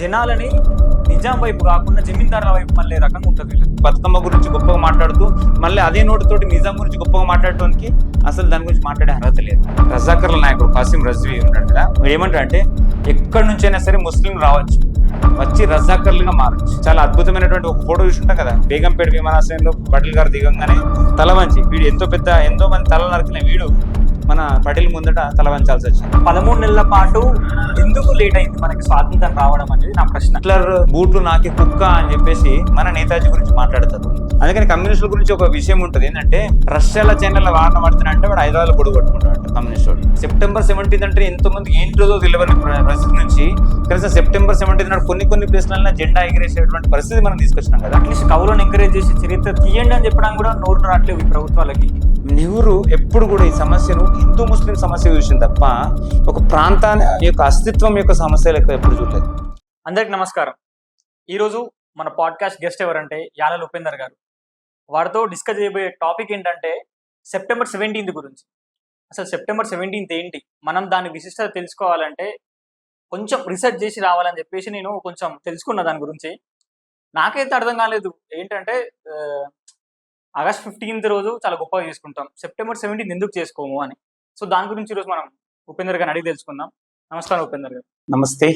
జనాలని నిజాం వైపు కాకుండా జమీందారుల వైపు మళ్ళీ రకంగా ఉంటుంది. బతుకమ్మ గురించి గొప్పగా మాట్లాడుతూ మళ్ళీ అదే నోటితోటి నిజాం గురించి గొప్పగా మాట్లాడటానికి అసలు దాని గురించి మాట్లాడే అర్హత లేదు. రజాకర్ల నాయకుడు కాసిం రజ్వీ ఉన్నాడు కదా, మీరు ఏమంటారంటే ఎక్కడి నుంచైనా సరే ముస్లిం రావచ్చు, వచ్చి రజాకర్లుగా మారచ్చు. చాలా అద్భుతమైనటువంటి ఒక ఫోటో చూసుంటాం కదా, బేగంపేట విమానాశ్రయంలో పటేల్ గారు దిగంగానే తల వంచి, వీడు ఎంతో మంది తల నరికిన వీడు మన పటేల్ ముందట తల వంచాల్సి వచ్చింది. 13 నెలల పాటు ఎందుకు లేట్ అయింది మనకి స్వాతంత్రం రావడం అనేది నా ప్రశ్న. హిట్లర్ బూట్లు నాకి కుక్క అని చెప్పేసి మన నేతాజీ గురించి మాట్లాడతారు. అందుకని కమ్యూనిస్టుల గురించి ఒక విషయం ఉంటుంది ఏంటంటే, రష్యాల చైనాల వాహన పడుతున్నా అంటే వాడు హైదరాబాద్ గొడవ పట్టుకుంటాడు కమ్యూనిస్టు. సెప్టెంబర్ 17 అంటే ఎంతోమంది ఏంటో తెలియని పరిస్థితి నుంచి కనీసం సెప్టెంబర్ 17 నాడు కొన్ని ప్లేస్లలో జెండా ఎగిరేసేటువంటి పరిస్థితి మనం తీసుకొచ్చినాం కదా. అట్లీస్ట్ కవులను ఎంకరేజ్ చేసి చరిత్ర తీయండి అని చెప్పడానికి కూడా నోరు రావట్లేదు ఈ ప్రభుత్వాలకి. నెహ్రూ ఎప్పుడు కూడా ఈ సమస్యను హిందూ ముస్లిం సమస్య చూసింది తప్ప ఒక ప్రాంతాన్ని యొక్క అస్తిత్వం యొక్క సమస్య లెక్క ఎప్పుడు చూడలేదు. అందరికి నమస్కారం. ఈరోజు మన పాడ్కాస్ట్ గెస్ట్ ఎవరంటే యాలల ఉపేందర్ గారు. వారితో డిస్కస్ చేయబోయే టాపిక్ ఏంటంటే సెప్టెంబర్ 17 గురించి. అసలు సెప్టెంబర్ 17 ఏంటి, మనం దాని విశిష్టత తెలుసుకోవాలంటే కొంచెం రీసెర్చ్ చేసి రావాలని చెప్పేసి నేను కొంచెం తెలుసుకున్న దాని గురించి. నాకైతే అర్థం కాలేదు ఏంటంటే ఆగస్ట్ 15 రోజు చాలా గొప్పగా చేసుకుంటాం, సెప్టెంబర్ 17 ఎందుకు చేసుకోము అని. సో దాని గురించి ఈరోజు మనం ఉపేందర్ గారిని అడిగి తెలుసుకుందాం. నమస్కారం ఉపేందర్ గారు. నమస్తే,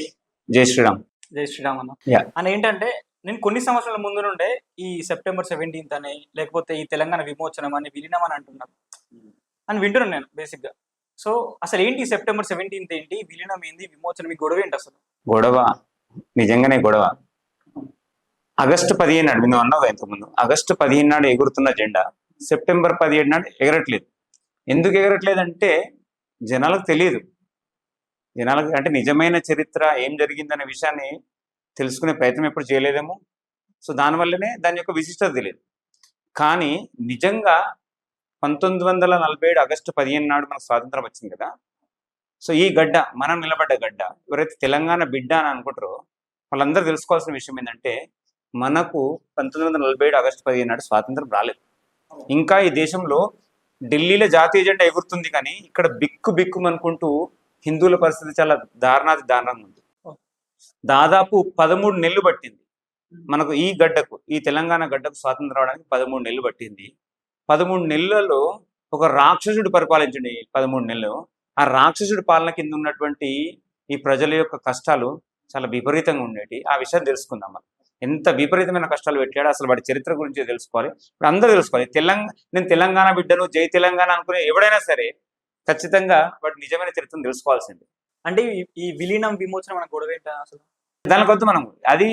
జై శ్రీరామ్. జై శ్రీరామ్ అన్న. అని ఏంటంటే నేను కొన్ని సంవత్సరాల ముందు నుండే ఈ సెప్టెంబర్ 17 అని, లేకపోతే ఈ తెలంగాణ విమోచనం అని, విలీనం అని అంటున్నారు అని వింటున్నాను నేను బేసిక్గా. సో అసలు ఏంటి సెప్టెంబర్ 17 ఏంటి, విలీనం ఏంటి, విమోచనం, ఈ గొడవ ఏంటి అసలు? గొడవ నిజంగానే గొడవ. ఆగస్టు 15 నాడు నువ్వు అన్నావు ఇంతకుముందు, ఆగస్టు 15 నాడు ఎగురుతున్న జెండా సెప్టెంబర్ 17 నాడు ఎగరట్లేదు. ఎందుకు ఎగరట్లేదు అంటే జనాలకు తెలియదు. జనాలకు అంటే నిజమైన చరిత్ర ఏం జరిగిందనే విషయాన్ని తెలుసుకునే ప్రయత్నం ఎప్పుడు చేయలేదేమో. సో దానివల్లనే దాని యొక్క విశిష్టత తెలియదు. కానీ నిజంగా 1947 ఆగస్టు 15 నాడు మనకు స్వాతంత్రం వచ్చింది కదా. సో ఈ గడ్డ, మనం నిలబడ్డ గడ్డ, ఎవరైతే తెలంగాణ బిడ్డ అని అనుకుంటారో వాళ్ళందరూ తెలుసుకోవాల్సిన విషయం ఏంటంటే, మనకు 1947 ఆగస్టు 15 నాడు స్వాతంత్రం రాలేదు. ఇంకా ఈ దేశంలో ఢిల్లీలో జాతీయ జెండా ఎగురుతుంది, కానీ ఇక్కడ బిక్కుమనుకుంటూ హిందువుల పరిస్థితి చాలా దారుణంగా ఉంది. దాదాపు 13 నెలలు పట్టింది మనకు ఈ గడ్డకు, ఈ తెలంగాణ గడ్డకు స్వాతంత్రం రావడానికి 13 నెలలు పట్టింది. 13 నెలలలో ఒక రాక్షసుడు పరిపాలించండి 13 నెలలు. ఆ రాక్షసుడి పాలన కింద ఉన్నటువంటి ఈ ప్రజల యొక్క కష్టాలు చాలా విపరీతంగా ఉండేవి. ఆ విషయం తెలుసుకుందాం. మనం ఎంత విపరీతమైన కష్టాలు పెట్టాడో అసలు వాడి చరిత్ర గురించి తెలుసుకోవాలి. ఇప్పుడు అందరూ తెలుసుకోవాలి. నేను తెలంగాణ బిడ్డను, జై తెలంగాణ అనుకునే ఎవడైనా సరే ఖచ్చితంగా వాటి నిజమైన చరిత్రను తెలుసుకోవాల్సింది. అంటే ఈ విలీనం విమోచనం మన గొడవ ఏంటి అసలు? దానికొద్దు మనం అది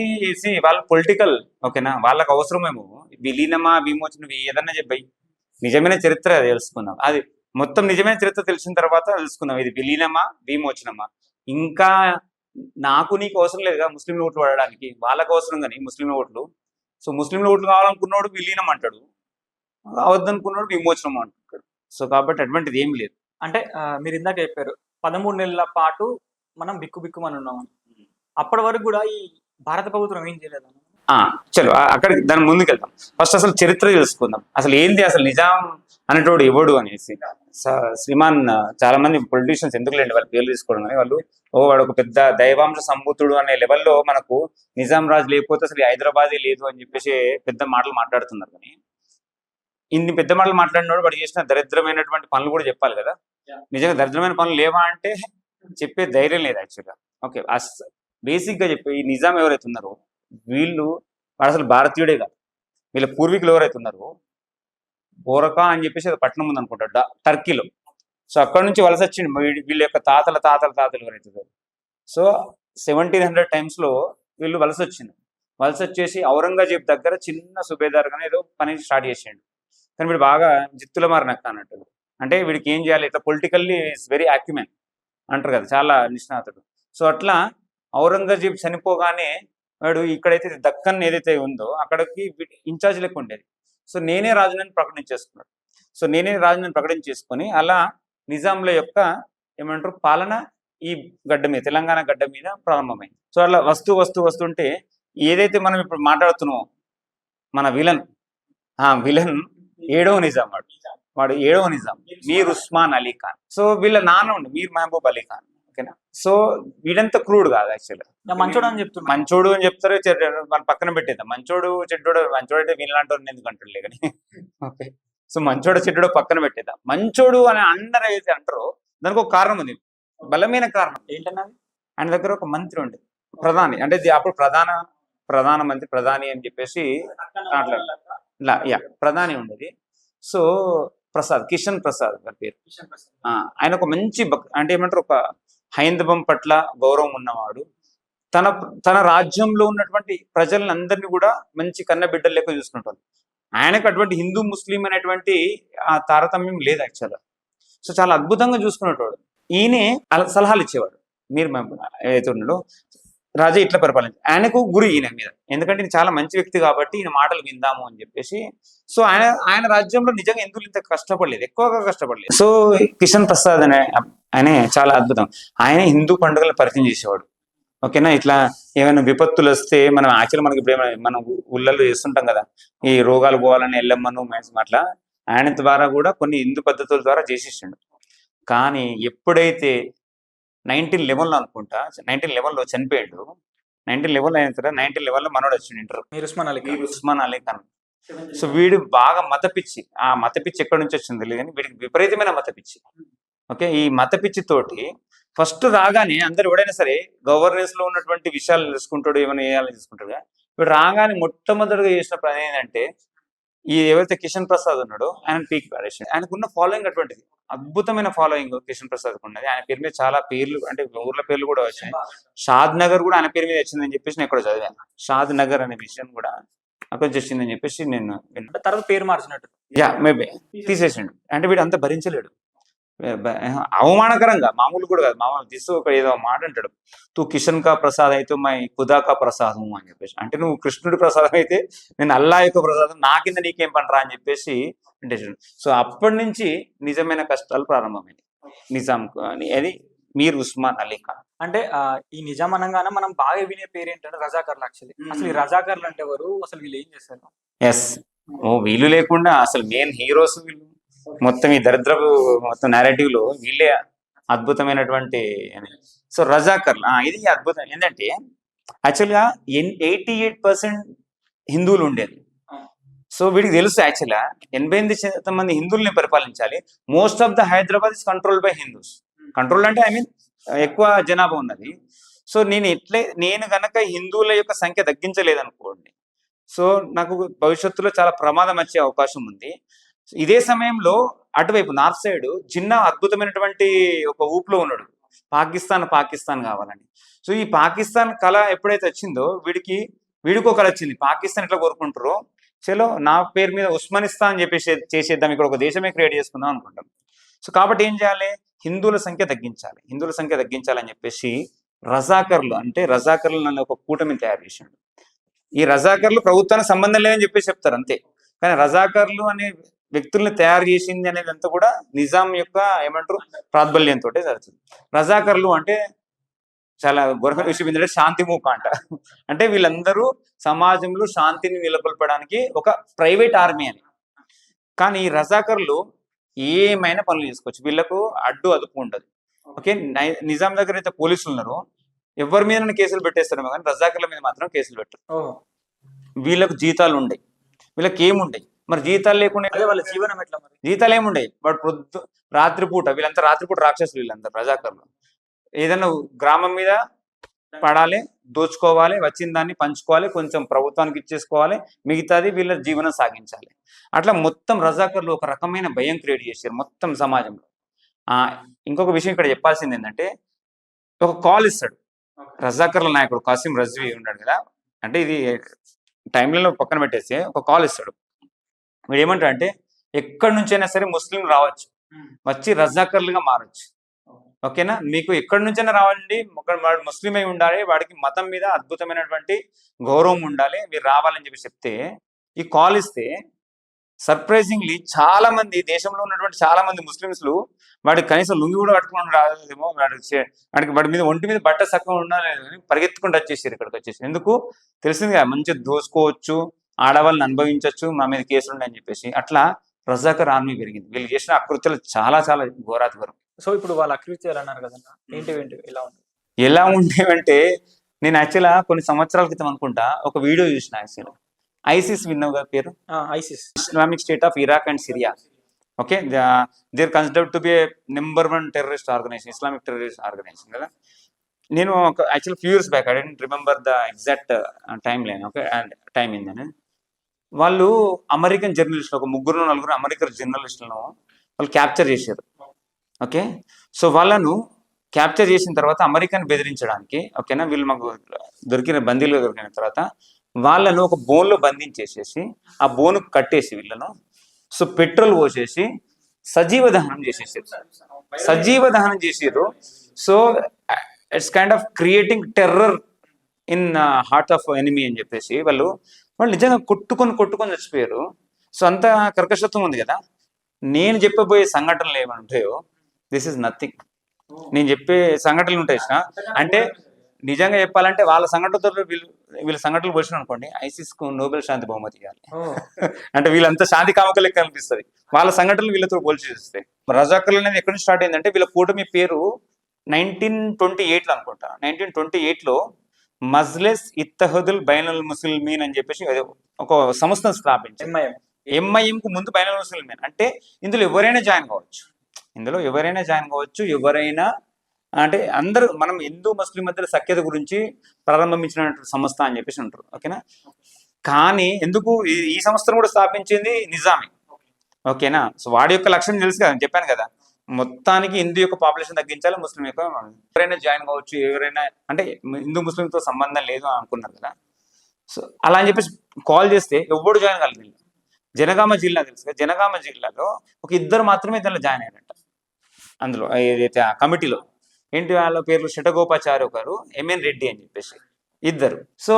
వాళ్ళ పొలిటికల్, ఓకేనా, వాళ్ళకు అవసరమేమో విలీనమా విమోచనం ఏదన్నా చెప్పాయి. నిజమైన చరిత్ర తెలుసుకుందాం. అది మొత్తం నిజమైన చరిత్ర తెలిసిన తర్వాత తెలుసుకుందాం, ఇది విలీనమా విమోచనమా. ఇంకా నాకు నీకు అవసరం లేదుగా ముస్లింల ఓట్లు పడడానికి, వాళ్ళకు అవసరం కానీ ముస్లింల ఓట్లు. సో ముస్లింల ఓట్లు కావాలనుకున్నాడు విలీనం అంటాడు, అవద్దనుకున్నాడు విమోచనం అంటాడు. సో కాబట్టి అటువంటిది ఏం లేదు. అంటే మీరు ఇందాక చెప్పారు 13 నెలల పాటు మనం బిక్కుమని ఉన్నామని. అప్పటి వరకు కూడా ఈ భారత ప్రభుత్వం ఏం చేయలేదు. చలో అక్కడికి దాని ముందుకు వెళ్తాం. ఫస్ట్ అసలు చరిత్ర తెలుసుకుందాం. అసలు ఏంది అసలు నిజాం అనేటోడు ఎవడు అనేసి. శ్రీమాన్ చాలా మంది పొలిటీషియన్స్ ఎందుకు లేండి వాళ్ళ పేర్లు తీసుకోవడం, కానీ వాళ్ళు వాడు ఒక పెద్ద దైవాంశ సంభూతుడు అనే లెవెల్లో మనకు నిజాం రాజు లేకపోతే అసలు హైదరాబాదే లేదు అని చెప్పేసి పెద్ద మాటలు మాట్లాడుతున్నారు. కానీ ఇన్ని పెద్ద మాటలు మాట్లాడినోడు వాడు చేసిన దరిద్రమైనటువంటి పనులు కూడా చెప్పాలి కదా. నిజంగా దరిద్రమైన పనులు లేవా అంటే చెప్పే ధైర్యం లేదు యాక్చువల్గా. ఓకే, బేసిక్గా చెప్పి ఈ నిజాం ఎవరైతే ఉన్నారో వీళ్ళు అసలు భారతీయుడే కాదు. వీళ్ళ పూర్వీకులు ఎవరైతే ఉన్నారో బోరకా అని చెప్పేసి అది పట్టణం ఉంది అనుకుంటాడు టర్కీలో. సో అక్కడ నుంచి వలస వచ్చింది వీళ్ళ యొక్క తాతలు ఎవరైతే. సో 1700 టైమ్స్లో వీళ్ళు వలస వచ్చేసి ఔరంగజేబ్ దగ్గర చిన్న సుబేదార్గానే ఏదో పని స్టార్ట్ చేసిండు. కానీ వీడు బాగా జిత్తుల మారినక్క అన్నట్టు. అంటే వీడికి ఏం చేయాలి, ఇట్లా పొలిటికల్లీ ఇస్ వెరీ యాక్యుమెన్ అంటారు కదా, చాలా నిష్ణాతుడు. సో అట్లా ఔరంగజేబ్ చనిపోగానే వాడు ఇక్కడైతే దక్కన్ ఏదైతే ఉందో అక్కడికి ఇన్ఛార్జ్ లెక్క ఉండేది. సో నేనే రాజునని ప్రకటించేసుకొని అలా నిజాంల యొక్క ఏమంటారు పాలన ఈ గడ్డ మీద, తెలంగాణ గడ్డ మీద ప్రారంభమైంది. సో అలా వస్తుంటే ఏదైతే మనం ఇప్పుడు మాట్లాడుతున్నామో మన విలన్ 7వ నిజాం, వాడు 7వ నిజాం మీర్ ఉస్మాన్ అలీ ఖాన్. సో వీళ్ళ నాన్న ఉండి మీర్ మహబూబ్ అలీ ఖాన్. ఓకేనా. సో వీడంతా క్రూడ్ కాదు యాక్చువల్గా. మంచోడు అని చెప్తున్నా. మంచోడు అని చెప్తారు, మన పక్కన పెట్టేద్దాం. మంచోడు చెడ్డోడు, మంచోడు అంటే వీళ్ళంటే ఎందుకు అంటారులే కానీ ఓకే. సో మంచోడు చెడ్డోడు పక్కన పెట్టేద్దాం. మంచోడు అని అందరూ అయితే అంటారో దానికి ఒక కారణం ఉంది, బలమైన కారణం. ఏంటన్నా? ఆయన దగ్గర ఒక మంత్రి ఉండే, ప్రధాని, అంటే అప్పుడు ప్రధానమంత్రి ప్రధాని అని చెప్పేసి ప్రధాని ఉండేది. సో ప్రసాద్, కిషన్ ప్రసాద్ గారి పేరు. ఆయన ఒక మంచి అంటే ఏమంటారు, ఒక హైందవం పట్ల గౌరవం ఉన్నవాడు. తన తన రాజ్యంలో ఉన్నటువంటి ప్రజలందరినీ కూడా మంచి కన్న బిడ్డలు లెక్క చూసుకుంటాడు. ఆయనకు అటువంటి హిందూ ముస్లిం అనేటువంటి ఆ తారతమ్యం లేదు యాక్చువల్గా. సో చాలా అద్భుతంగా చూసుకునేటోడు. ఈయనే సలహాలు ఇచ్చేవాడు, మీరు ఏదైతే ఉన్నాడో రాజా ఇట్లా పరిపాలించి. ఆయనకు గురి ఈయన మీద, ఎందుకంటే ఈయన చాలా మంచి వ్యక్తి కాబట్టి ఈయన మాటలు విందాము అని చెప్పేసి. సో ఆయన రాజ్యంలో నిజంగా ఎందుకు ఇంత కష్టపడలేదు, ఎక్కువగా కష్టపడలేదు. సో కిషన్ ప్రసాద్ ఆయన చాలా అద్భుతం. ఆయన హిందూ పండుగలను పరిచయం చేసేవాడు. ఓకేనా. ఇట్లా ఏమైనా విపత్తులు వస్తే మనం యాక్చువల్గా మనకి ఇప్పుడు మనం ఊళ్ళల్లో చేస్తుంటాం కదా, ఈ రోగాలు పోవాలని ఎల్లమ్మను అట్లా ఆయన ద్వారా కూడా కొన్ని హిందూ పద్ధతుల ద్వారా చేసేసిండు. కానీ ఎప్పుడైతే 1911 అనుకుంటా, 1911 చనిపోయాడు. 1911 అయిన తర్వాత 1911 మనోడు వచ్చిండు ఇంటర్, ఉస్మాన్ అలీ ఖాన్. సో వీడు బాగా మతపిచ్చి, ఆ మతపిచ్చి ఎక్కడి నుంచి వచ్చింది లేదు కానీ వీడికి విపరీతమైన మతపిచ్చి. ఓకే. ఈ మతపిచ్చి తోటి ఫస్ట్ రాగానే అందరు ఎవడైనా సరే గవర్నెన్స్ లో ఉన్నటువంటి విషయాలు తెలుసుకుంటాడు, ఏమైనా వేయాలని తీసుకుంటాడు. వీడు రాగానే మొట్టమొదటిగా చేసిన పని ఏంటంటే, ఈ ఎవరైతే కిషన్ ప్రసాద్ ఉన్నాడో ఆయన పీక్ పాడేసాడు. ఆయనకున్న ఫాలోయింగ్ అటువంటిది, అద్భుతమైన ఫాలోయింగ్ కిషన్ ప్రసాద్ ఉన్నది. ఆయన పేరు మీద చాలా పేర్లు, అంటే ఊర్ల పేర్లు కూడా వచ్చాయి. షాద్ నగర్ కూడా ఆయన పేరు మీద వచ్చిందని చెప్పేసి నేను ఎక్కడ చదివాను. షాద్ నగర్ అనే విషయం కూడా అక్కడ వచ్చిందని చెప్పేసి నేను తర్వాత పేరు మార్చినట్టు. మేబీ తీసేసిండు. అంటే వీడు అంతా భరించలేడు, అవమానకరంగా, మామూలు కూడా కాదు, మామూలు ఒక ఏదో మాట అంటాడు, తూ కిషన్ కా ప్రసాద్ అయితే మై ఖుదా కా ప్రసాదం అని చెప్పేసి. అంటే నువ్వు కృష్ణుడి ప్రసాదం అయితే నేను అల్లా యొక్క ప్రసాదం, నా కింద నీకేం పనరా అని చెప్పేసి అంటే. సో అప్పటి నుంచి నిజమైన కష్టాలు ప్రారంభమైంది నిజాంకు అని. అది మీర్ ఉస్మాన్ అలీ ఖాన్. అంటే ఈ నిజాం అనగానే మనం బాగా వినే పేరు ఏంటంటే రజాకర్లు. యాక్చువల్లీ అసలు ఈ రజాకర్లు అంటే ఎవరు, అసలు వీళ్ళు ఏం చేస్తారు? ఎస్, వీళ్ళు లేకుండా అసలు మెయిన్ హీరోస్ వీళ్ళు. మొత్తం ఈ దరిద్రపు మొత్తం నేరేటివ్ లో వీళ్ళే అద్భుతమైనటువంటి. సో రజాకర్లు ఇది అద్భుతం. ఏంటంటే యాక్చువల్గా 88% హిందువులు ఉండేది. సో వీడికి తెలుసు యాక్చువల్గా 88% మంది హిందువుల్ని పరిపాలించాలి. Most of the Hyderabad is control by Hindus. Control అంటే ఐ మీన్ ఎక్కువ జనాభా ఉన్నది. సో నేను గనక హిందువుల యొక్క సంఖ్య తగ్గించలేదనుకోండి, సో నాకు భవిష్యత్తులో చాలా ప్రమాదం వచ్చే అవకాశం ఉంది. ఇదే సమయంలో అటువైపు నార్త్ సైడ్ జిన్నా అద్భుతమైనటువంటి ఒక ఊపులో ఉన్నాడు, పాకిస్తాన్ కావాలని. సో ఈ పాకిస్తాన్ కళ ఎప్పుడైతే వచ్చిందో వీడికి ఒక కళ వచ్చింది, పాకిస్తాన్ ఎట్లా కోరుకుంటారో చలో నా పేరు మీద ఉస్మానిస్తాన్ అని చెప్పేసి చేసేద్దాం, ఇక్కడ ఒక దేశమే క్రియేట్ చేసుకుందాం అనుకుంటాం. సో కాబట్టి ఏం చేయాలి, హిందువుల సంఖ్య తగ్గించాలని చెప్పేసి రజాకర్లు, అంటే రజాకర్లు నన్ను ఒక కూటమిని తయారు చేసిండు. ఈ రజాకర్లు ప్రభుత్వానికి సంబంధం లేదని చెప్పేసి చెప్తారు అంతే, కానీ రజాకర్లు అనే వ్యక్తుల్ని తయారు చేసింది అనేది అంతా కూడా నిజాం యొక్క ఏమంటారు ప్రాబల్యంతో జరుగుతుంది. రజాకర్లు అంటే చాలా గొర్రె విషయం ఏంటంటే శాంతిమూక అంట. అంటే వీళ్ళందరూ సమాజంలో శాంతిని నెలకొల్పడానికి ఒక ప్రైవేట్ ఆర్మీ అని. కానీ ఈ రజాకర్లు ఏమైనా పనులు చేసుకోవచ్చు, వీళ్ళకు అదుపు ఉండదు. ఓకే. నిజాం దగ్గర అయితే పోలీసులు ఉన్నారో ఎవరి మీద కేసులు పెట్టేస్తారేమో కానీ రజాకర్ల మీద మాత్రం కేసులు పెట్టరు. వీళ్ళకు జీతాలు ఉండయి, వీళ్ళకి ఏముండయి. మరి జీతాలు లేకుండా వాళ్ళ జీవనం ఎట్లా? మరి జీతాలు ఏముండయి. వాడు రాత్రిపూట, వీళ్ళంతా రాత్రిపూట రాక్షసులు, వీళ్ళంతా రజాకర్లు. ఏదైనా గ్రామం మీద పడాలి, దోచుకోవాలి, వచ్చిన దాన్ని పంచుకోవాలి, కొంచెం ప్రభుత్వానికి ఇచ్చేసుకోవాలి, మిగతాది వీళ్ళ జీవనం సాగించాలి. అట్లా మొత్తం రజాకర్లు ఒక రకమైన భయం క్రియేట్ చేశారు మొత్తం సమాజంలో. ఇంకొక విషయం ఇక్కడ చెప్పాల్సింది ఏంటంటే, ఒక కాల్ ఇస్తాడు రజాకర్ల నాయకుడు కాసిం రజ్వీ ఉన్నాడు కదా, అంటే ఇది టైంలలో పక్కన పెట్టేసి ఒక కాల్ ఇస్తాడు. వీడు ఏమంటాడు అంటే, ఎక్కడి నుంచైనా సరే ముస్లిం రావచ్చు, వచ్చి రజాకర్లుగా మారచ్చు. ఓకేనా, మీకు ఎక్కడి నుంచైనా రావాలండి, వాడు ముస్లిం అయి ఉండాలి, వాడికి మతం మీద అద్భుతమైనటువంటి గౌరవం ఉండాలి, మీరు రావాలని చెప్పి చెప్తే, ఈ కాల్ ఇస్తే సర్ప్రైజింగ్లీ చాలా మంది, దేశంలో ఉన్నటువంటి చాలా మంది ముస్లింస్లు వాడికి కనీసం లుంగి కూడా కట్టుకుని రాదేమో, వాడి మీద ఒంటి మీద బట్ట సక్కగా ఉండాలని పరిగెత్తుకుంటూ వచ్చేసారు ఇక్కడికి వచ్చేసి. ఎందుకు తెలిసింది కదా, మంచిగా దోసుకోవచ్చు, ఆడవాళ్ళని అనుభవించవచ్చు, మా మీద కేసులు ఉన్నాయని చెప్పేసి. అట్లా రజాకర్ ఆర్మీ పెరిగింది. వీళ్ళు చేసిన అకృత్యాలు చాలా ఘోరాతి ఘోరం. సో ఇప్పుడు వాళ్ళు అక్యూజ్ చేయాలన్నారు కదన్నా, ఏంటి ఎలా ఉంది? ఎలా ఉండేవంటే నేను యాక్చువల్గా కొన్ని సంవత్సరాల క్రితం అనుకుంటా ఒక వీడియో చూసిన యాక్చువల్ ఐసిస్ విన్నావు కదా పేరు, ISIS Islamic State of Iraq and Syria. Okay, they are considered to be number 1 terrorist organization, Islamic terrorist organization కదా. నేను ఒక actual few years back I don't remember the exact timeline, okay, and time ఏందని వాళ్ళు American జర్నలిస్టులు ఒక 3-4 American జర్నలిస్టులను వాళ్ళు capture చేశారు. Okay, so వాళ్ళను క్యాప్చర్ చేసిన తర్వాత అమెరికన్ బెదిరించడానికి, ఓకేనా, వీళ్ళు మాకు బందీలుగా దొరికిన తర్వాత వాళ్ళను ఒక బోన్లో బంధించేసేసి ఆ బోను కట్టేసి వీళ్ళను సో పెట్రోల్ పోసేసి సజీవ దహనం చేసారు. So it's kind of creating terror in heart of enemy అని చెప్పేసి వాళ్ళు నిజంగా కొట్టుకొని చచ్చిపోయారు. సో అంత కర్కశత్వం ఉంది కదా. నేను చెప్పబోయే సంఘటనలు ఏమంటాయో దిస్ ఇస్ నథింగ్. నేను చెప్పే సంఘటనలు ఉంటాయి అంటే నిజంగా చెప్పాలంటే వాళ్ళ సంఘటనతో వీళ్ళ సంఘటనలు పోల్చిన అనుకోండి ఐసిస్కు నోబెల్ శాంతి బహుమతి ఇవ్వాలి. అంటే వీళ్ళంతా శాంతి కామకలే కనిపిస్తుంది వాళ్ళ సంఘటనలు వీళ్ళతో పోల్చి చూస్తే. రజాకర్లు అనేది ఎక్కడి నుంచి స్టార్ట్ అయిందంటే వీళ్ళ కూటమి పేరు 1928లో అనుకుంటా. 1928లో మజ్లిస్ ఇత్తహదుల్ బైనుల్ ముస్లిమీన్ అని చెప్పేసి ఒక సంస్థను స్థాపించి, ఎంఐఎంకు ముందు బైనుల్ ముస్లిమీన్ అంటే ఇందులో ఎవరైనా జాయిన్ కావచ్చు, ఎవరైనా అంటే అందరూ మనం హిందూ ముస్లిం మధ్య సఖ్యత గురించి ప్రారంభించిన సంస్థ అని చెప్పేసి ఉంటారు. ఓకేనా, కానీ ఎందుకు ఈ సంస్థను కూడా స్థాపించింది నిజామే. ఓకేనా, సో వాడి యొక్క లక్ష్యం తెలుసు కదా, చెప్పాను కదా, మొత్తానికి హిందూ యొక్క పాపులేషన్ తగ్గించాలి, ముస్లిం యొక్క ఎవరైనా జాయిన్ కావచ్చు, ఎవరైనా అంటే హిందూ ముస్లింతో సంబంధం లేదు అని అనుకున్నారు కదా. సో అలా అని చెప్పేసి కాల్ చేస్తే ఎవడు జాయిన్ కాలేదు. జనగామ జిల్లా తెలుసు కదా, జనగామ జిల్లాలో ఒక 2 మాత్రమే దానిలో జాయిన్ అయ్యారంట. అందులో ఏదైతే ఆ కమిటీలో ఏంటి వాళ్ళ పేర్లు శటగోపాచారి ఒకరు, ఎంఎన్ రెడ్డి అని చెప్పేసి 2. సో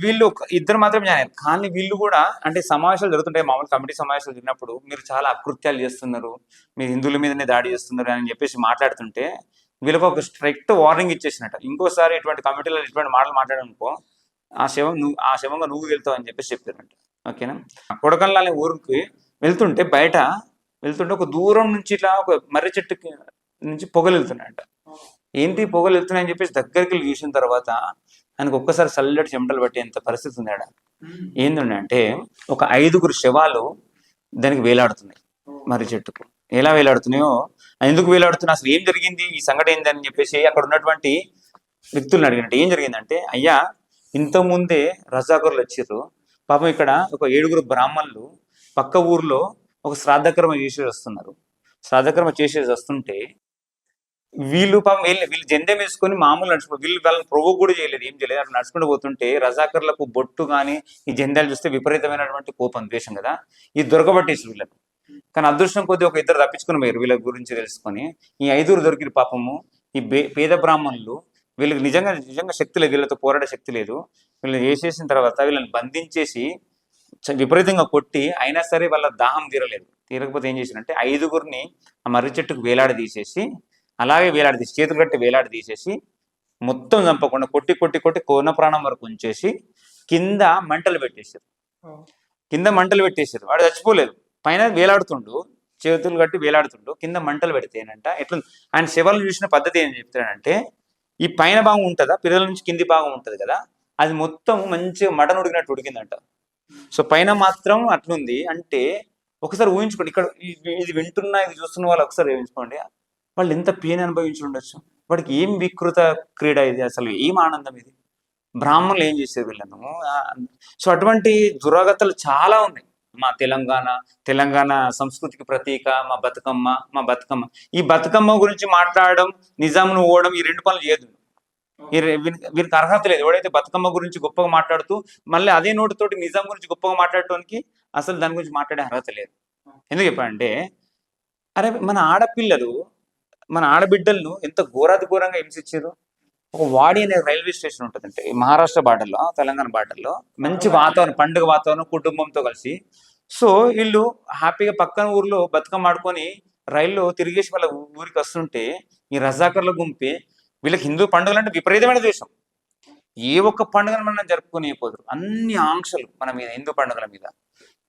వీళ్ళు 2 మాత్రమే జాయిన్ అయ్యారు. కానీ వీళ్ళు కూడా అంటే సమావేశాలు జరుగుతుంటాయి, మామూలు కమిటీ సమావేశాలు జరిగినప్పుడు మీరు చాలా అకృత్యాలు చేస్తున్నారు, మీరు హిందువుల మీదనే దాడి చేస్తున్నారు అని చెప్పేసి మాట్లాడుతుంటే వీళ్ళకి ఒక స్ట్రిక్ట్ వార్నింగ్ ఇచ్చేసినట్టు, ఇంకోసారి ఇటువంటి కమిటీలో ఇటువంటి మాటలు మాట్లాడనుకో ఆ శవంగా నువ్వు వెళ్తావు అని చెప్పేసి చెప్పారంట. ఓకేనా, కొడకల్లా ఊరికి బయట వెళ్తుంటే ఒక దూరం నుంచి ఇట్లా ఒక మర్రి చెట్టు నుంచి పొగలు వెళ్తున్నాయంట. ఏంటి పొగలు వెళ్తున్నాయని చెప్పేసి దగ్గరికి వెళ్ళి చూసిన తర్వాత ఆయనకు ఒక్కసారి చల్లటి చెమటలు పట్టేంత పరిస్థితి ఉంది ఆడ. ఏంటంటే ఒక 5 శవాలు దానికి వేలాడుతున్నాయి మర్రి చెట్టుకు. ఎలా వేలాడుతున్నాయో, ఎందుకు వేలాడుతున్నాయి, అసలు ఏం జరిగింది, ఈ సంఘటన ఏందని చెప్పేసి అక్కడ ఉన్నటువంటి వ్యక్తులను అడిగినట్టు ఏం జరిగిందంటే, అయ్యా ఇంతకుముందే రజాకర్లు వచ్చారు పాపం, ఇక్కడ ఒక 7 బ్రాహ్మణులు పక్క ఊర్లో ఒక శ్రాద్ధకర్మ చేసేసి వస్తుంటే వీళ్ళు పాపం వీళ్ళు జెండెం వేసుకొని మామూలు నడుచుకో, వాళ్ళని ప్రొవోక్ కూడా చేయలేదు, ఏం చేయలేదు, అట్లా నడుచుకుంటూ పోతుంటే రజాకర్లకు బొట్టు కానీ ఈ జెండాలు చూస్తే విపరీతమైనటువంటి కోపం, ద్వేషం కదా, ఇది దొరకబట్టేసి వీళ్ళకు. కానీ అదృష్టం కొద్ది ఒక 2 తప్పించుకుని పోయారు వీళ్ళ గురించి తెలుసుకొని. ఈ 5 దొరికిన పాపము ఈ పేద బ్రాహ్మణులు, వీళ్ళకి నిజంగా శక్తి లేదు, వీళ్ళతో పోరాడే శక్తి లేదు. వీళ్ళని వేసేసిన తర్వాత వీళ్ళని బంధించేసి విపరీతంగా కొట్టి అయినా సరే వాళ్ళ దాహం తీరకపోతే ఏం చేసినంటే 5 ఆ మర్రి చెట్టుకు వేలాడదీసేసి, అలాగే చేతులు కట్టి వేలాడదీసేసి మొత్తం చంపకుండా కొట్టి కోన ప్రాణం వరకు ఉంచేసి కింద మంటలు పెట్టేశారు. వాడు చచ్చిపోలేదు, పైన వేలాడుతుండు, చేతులు కట్టి వేలాడుతుండు, కింద మంటలు పెడితేనంట ఎట్లా ఆయన శవాలు చూసిన పద్ధతి ఏం చెప్తాడంటే, ఈ పైన భాగం ఉంటుందా, పిల్లల నుంచి కింది భాగం ఉంటుంది కదా, అది మొత్తం మంచిగా మటన్ ఉడికినట్టు ఉడికిందంట. సో పైన మాత్రం అట్లుంది అంటే ఒకసారి ఊహించుకోండి, ఇక్కడ ఇది వింటున్నా ఇది చూస్తున్న వాళ్ళు ఒకసారి ఊహించుకోండి, వాళ్ళు ఎంత పెయిన్ అనుభవించి ఉండొచ్చు. వాడికి ఏం వికృత క్రీడ ఇది, అసలు ఏం ఆనందం ఇది, బ్రాహ్మణులు ఏం చేసేది వీళ్ళను. సో అటువంటి దురాగతాలు చాలా ఉన్నాయి. మా తెలంగాణ సంస్కృతికి ప్రతీక మా బతుకమ్మ. ఈ బతుకమ్మ గురించి మాట్లాడడం, నిజాంను ఓడడం, ఈ 2 పనులు చేయదు. వీరికి అర్హత లేదు. ఎవడైతే బతుకమ్మ గురించి గొప్పగా మాట్లాడుతూ మళ్ళీ అదే నోటితోటి నిజాం గురించి గొప్పగా మాట్లాడటానికి అసలు దాని గురించి మాట్లాడే అర్హత లేదు. ఎందుకు చెప్పంటే, అరే మన ఆడబిడ్డలను ఎంత ఘోరంగా హింసించారు. ఒక వాడి అనే రైల్వే స్టేషన్ ఉంటుందంటే మహారాష్ట్ర బార్డర్లో, తెలంగాణ బార్డర్లో, మంచి వాతావరణం, పండుగ వాతావరణం, కుటుంబంతో కలిసి. సో వీళ్ళు హ్యాపీగా పక్కన ఊర్లో బతుకమ్మ ఆడుకొని రైల్లో తిరిగేసి వాళ్ళ ఊరికి వస్తుంటే ఈ రజాకర్ల గుంపి వీళ్ళకి హిందూ పండుగలు అంటే విపరీతమైన ద్వేషం. ఏ ఒక్క పండుగను మనం జరుపుకునేపోదురు, అన్ని ఆంక్షలు మన మీద, హిందూ పండుగల మీద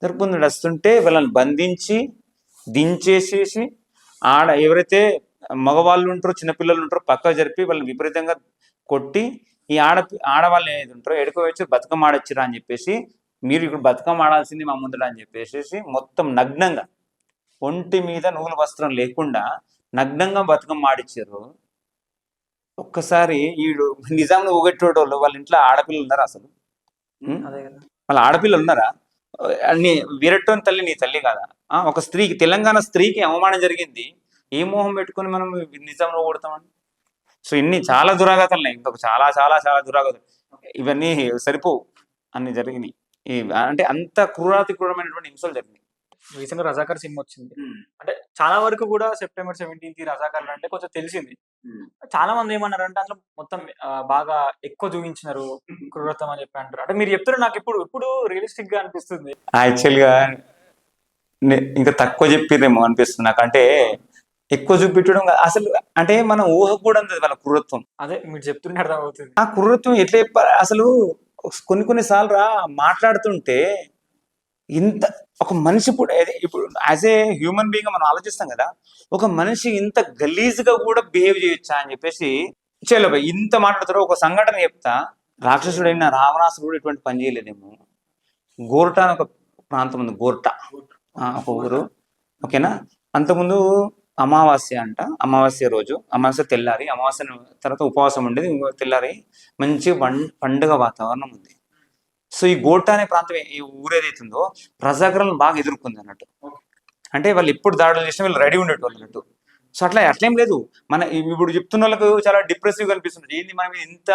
జరుపుకుని వస్తుంటే వీళ్ళని బంధించి దించేసేసి ఎవరైతే మగవాళ్ళు ఉంటారు, చిన్నపిల్లలు ఉంటారు, పక్క జరిపి వాళ్ళని విపరీతంగా కొట్టి ఈ ఆడవాళ్ళు ఏది ఉంటారో ఎడుకోవచ్చు బతుకమ్మ ఆడొచ్చిరా అని చెప్పేసి, మీరు ఇక్కడ బతుకమ్మ ఆడాల్సింది మా ముందర అని చెప్పేసి మొత్తం నగ్నంగా ఒంటి మీద నూలు వస్త్రం లేకుండా నగ్నంగా బతుకమ్మ ఆడిచ్చారు. ఒక్కసారి ఈడు నిజాంను ఊగెట్టేటోళ్ళు వాళ్ళ ఇంట్లో ఆడపిల్లలు ఉన్నారా అసలు? అదే కదా. వాళ్ళ ఆడపిల్లలు ఉన్నారా? నీ వీరట్టోని తల్లి నీ తల్లి కాదా? ఒక స్త్రీకి, తెలంగాణ స్త్రీకి అవమానం జరిగింది, ఏ మోహం పెట్టుకొని మనం నిజాంలో కొడతామని? సో ఇన్ని చాలా దురాఘాతాలు ఉన్నాయి, ఇంకొక చాలా చాలా చాలా దురాఘాతాలు, ఇవన్నీ సరిపోవు అన్ని జరిగినాయి. అంటే అంత క్రూరాతిక్రూరమైనటువంటి హింసలు జరిగినాయి. రీసెంట్ గా రజాకర్ సినిమా వచ్చింది. అంటే చాలా వరకు కూడా సెప్టెంబర్ 17 రజాకర్లు అంటే కొంచెం తెలిసింది. చాలా మంది ఏమన్నారంటే అందులో మొత్తం బాగా ఎక్కువ చూపించినారు క్రూరత్వం అని చెప్పి అంటారు. అంటే మీరు చెప్తారు, నాకు ఇప్పుడు రియలిస్టిక్ గా అనిపిస్తుంది. యాక్చువల్గా ఇంకా తక్కువ చెప్పిరేమో అనిపిస్తుంది నాకు. అంటే ఎక్కువ చూపించడం అసలు అంటే మన ఊహ కూడా ఉంది వాళ్ళ క్రూరత్వం. అదే మీరు చెప్తుంటే అర్థం అవుతుంది. ఆ క్రూరత్వం ఎట్లా చెప్పాలి అసలు? కొన్నిసార్లు మాట్లాడుతుంటే ఇంత ఒక మనిషి ఇప్పుడు యాజ్ ఏ హ్యూమన్ బీయింగ్ మనం ఆలోచిస్తాం కదా, ఒక మనిషి ఇంత గలీజ్గా కూడా బిహేవ్ చేయొచ్చా అని చెప్పేసి చలో ఇంత మాట్లాడతారు. ఒక సంఘటన చెప్తా. రాక్షసుడైన రావణాసురుడు ఇటువంటి పని చేయలేదేమో. గోర్టా అని ఒక ప్రాంతం ఉంది, గోర్టా ఒక ఊరు, ఓకేనా. అంతకుముందు అమావాస్య అంట, అమావాస్య రోజు, అమావాస్య తెల్లారి, అమావాస్య తర్వాత ఉపవాసం ఉండేది, తెల్లారి మంచి పండుగ వాతావరణం ఉంది. సో ఈ గోర్టా అనే ప్రాంతం, ఈ ఊరు ఏదైతుందో రజాకర్లను బాగా ఎదుర్కొంది అన్నట్టు. అంటే వాళ్ళు ఎప్పుడు దాడులు చేసినా వీళ్ళు రెడీ ఉండేటోళ్ళు అన్నట్టు. సో అట్లేం లేదు. మన ఇప్పుడు చెప్తున్న వాళ్ళకు చాలా డిప్రెసివ్ అనిపిస్తుంది, ఏంది మనం ఇంత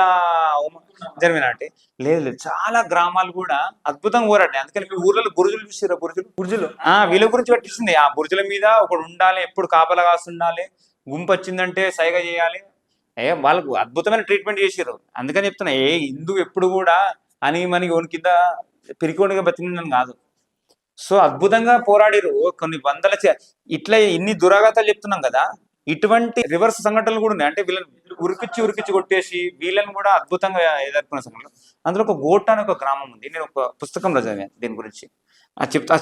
జరిగిన అంటే. లేదు, చాలా గ్రామాలు కూడా అద్భుతంగా పోరాడినాయి. అందుకని మీ ఊర్లలో బురుజులు చూసారా? బురుజులు వీళ్ళ గురించి పట్టిస్తుంది. ఆ బురుజుల మీద ఒకడు ఉండాలి, ఎప్పుడు కాపలా కాస్తుండాలి, గుంపు వచ్చిందంటే సైగ చేయాలి. వాళ్ళకు అద్భుతమైన ట్రీట్మెంట్ చేసారు. అందుకని చెప్తున్నా, హిందూ ఎప్పుడు కూడా అని మనకి ఓని కింద పిరికోనిగా బతికిందని కాదు. సో అద్భుతంగా పోరాడిరు. కొన్ని వందల ఇట్లా ఇన్ని దురాఘాతాలు చెప్తున్నాం కదా, ఇటువంటి రివర్స్ సంఘటనలు కూడా ఉన్నాయి. అంటే వీళ్ళని ఉరికిచ్చి కొట్టేసి వీళ్ళని కూడా అద్భుతంగా ఎదుర్కొన్న సంఘటనలు. అందులో ఒక గోట అని ఒక గ్రామం ఉంది. నేను ఒక పుస్తకంలో చదివాను దీని గురించి.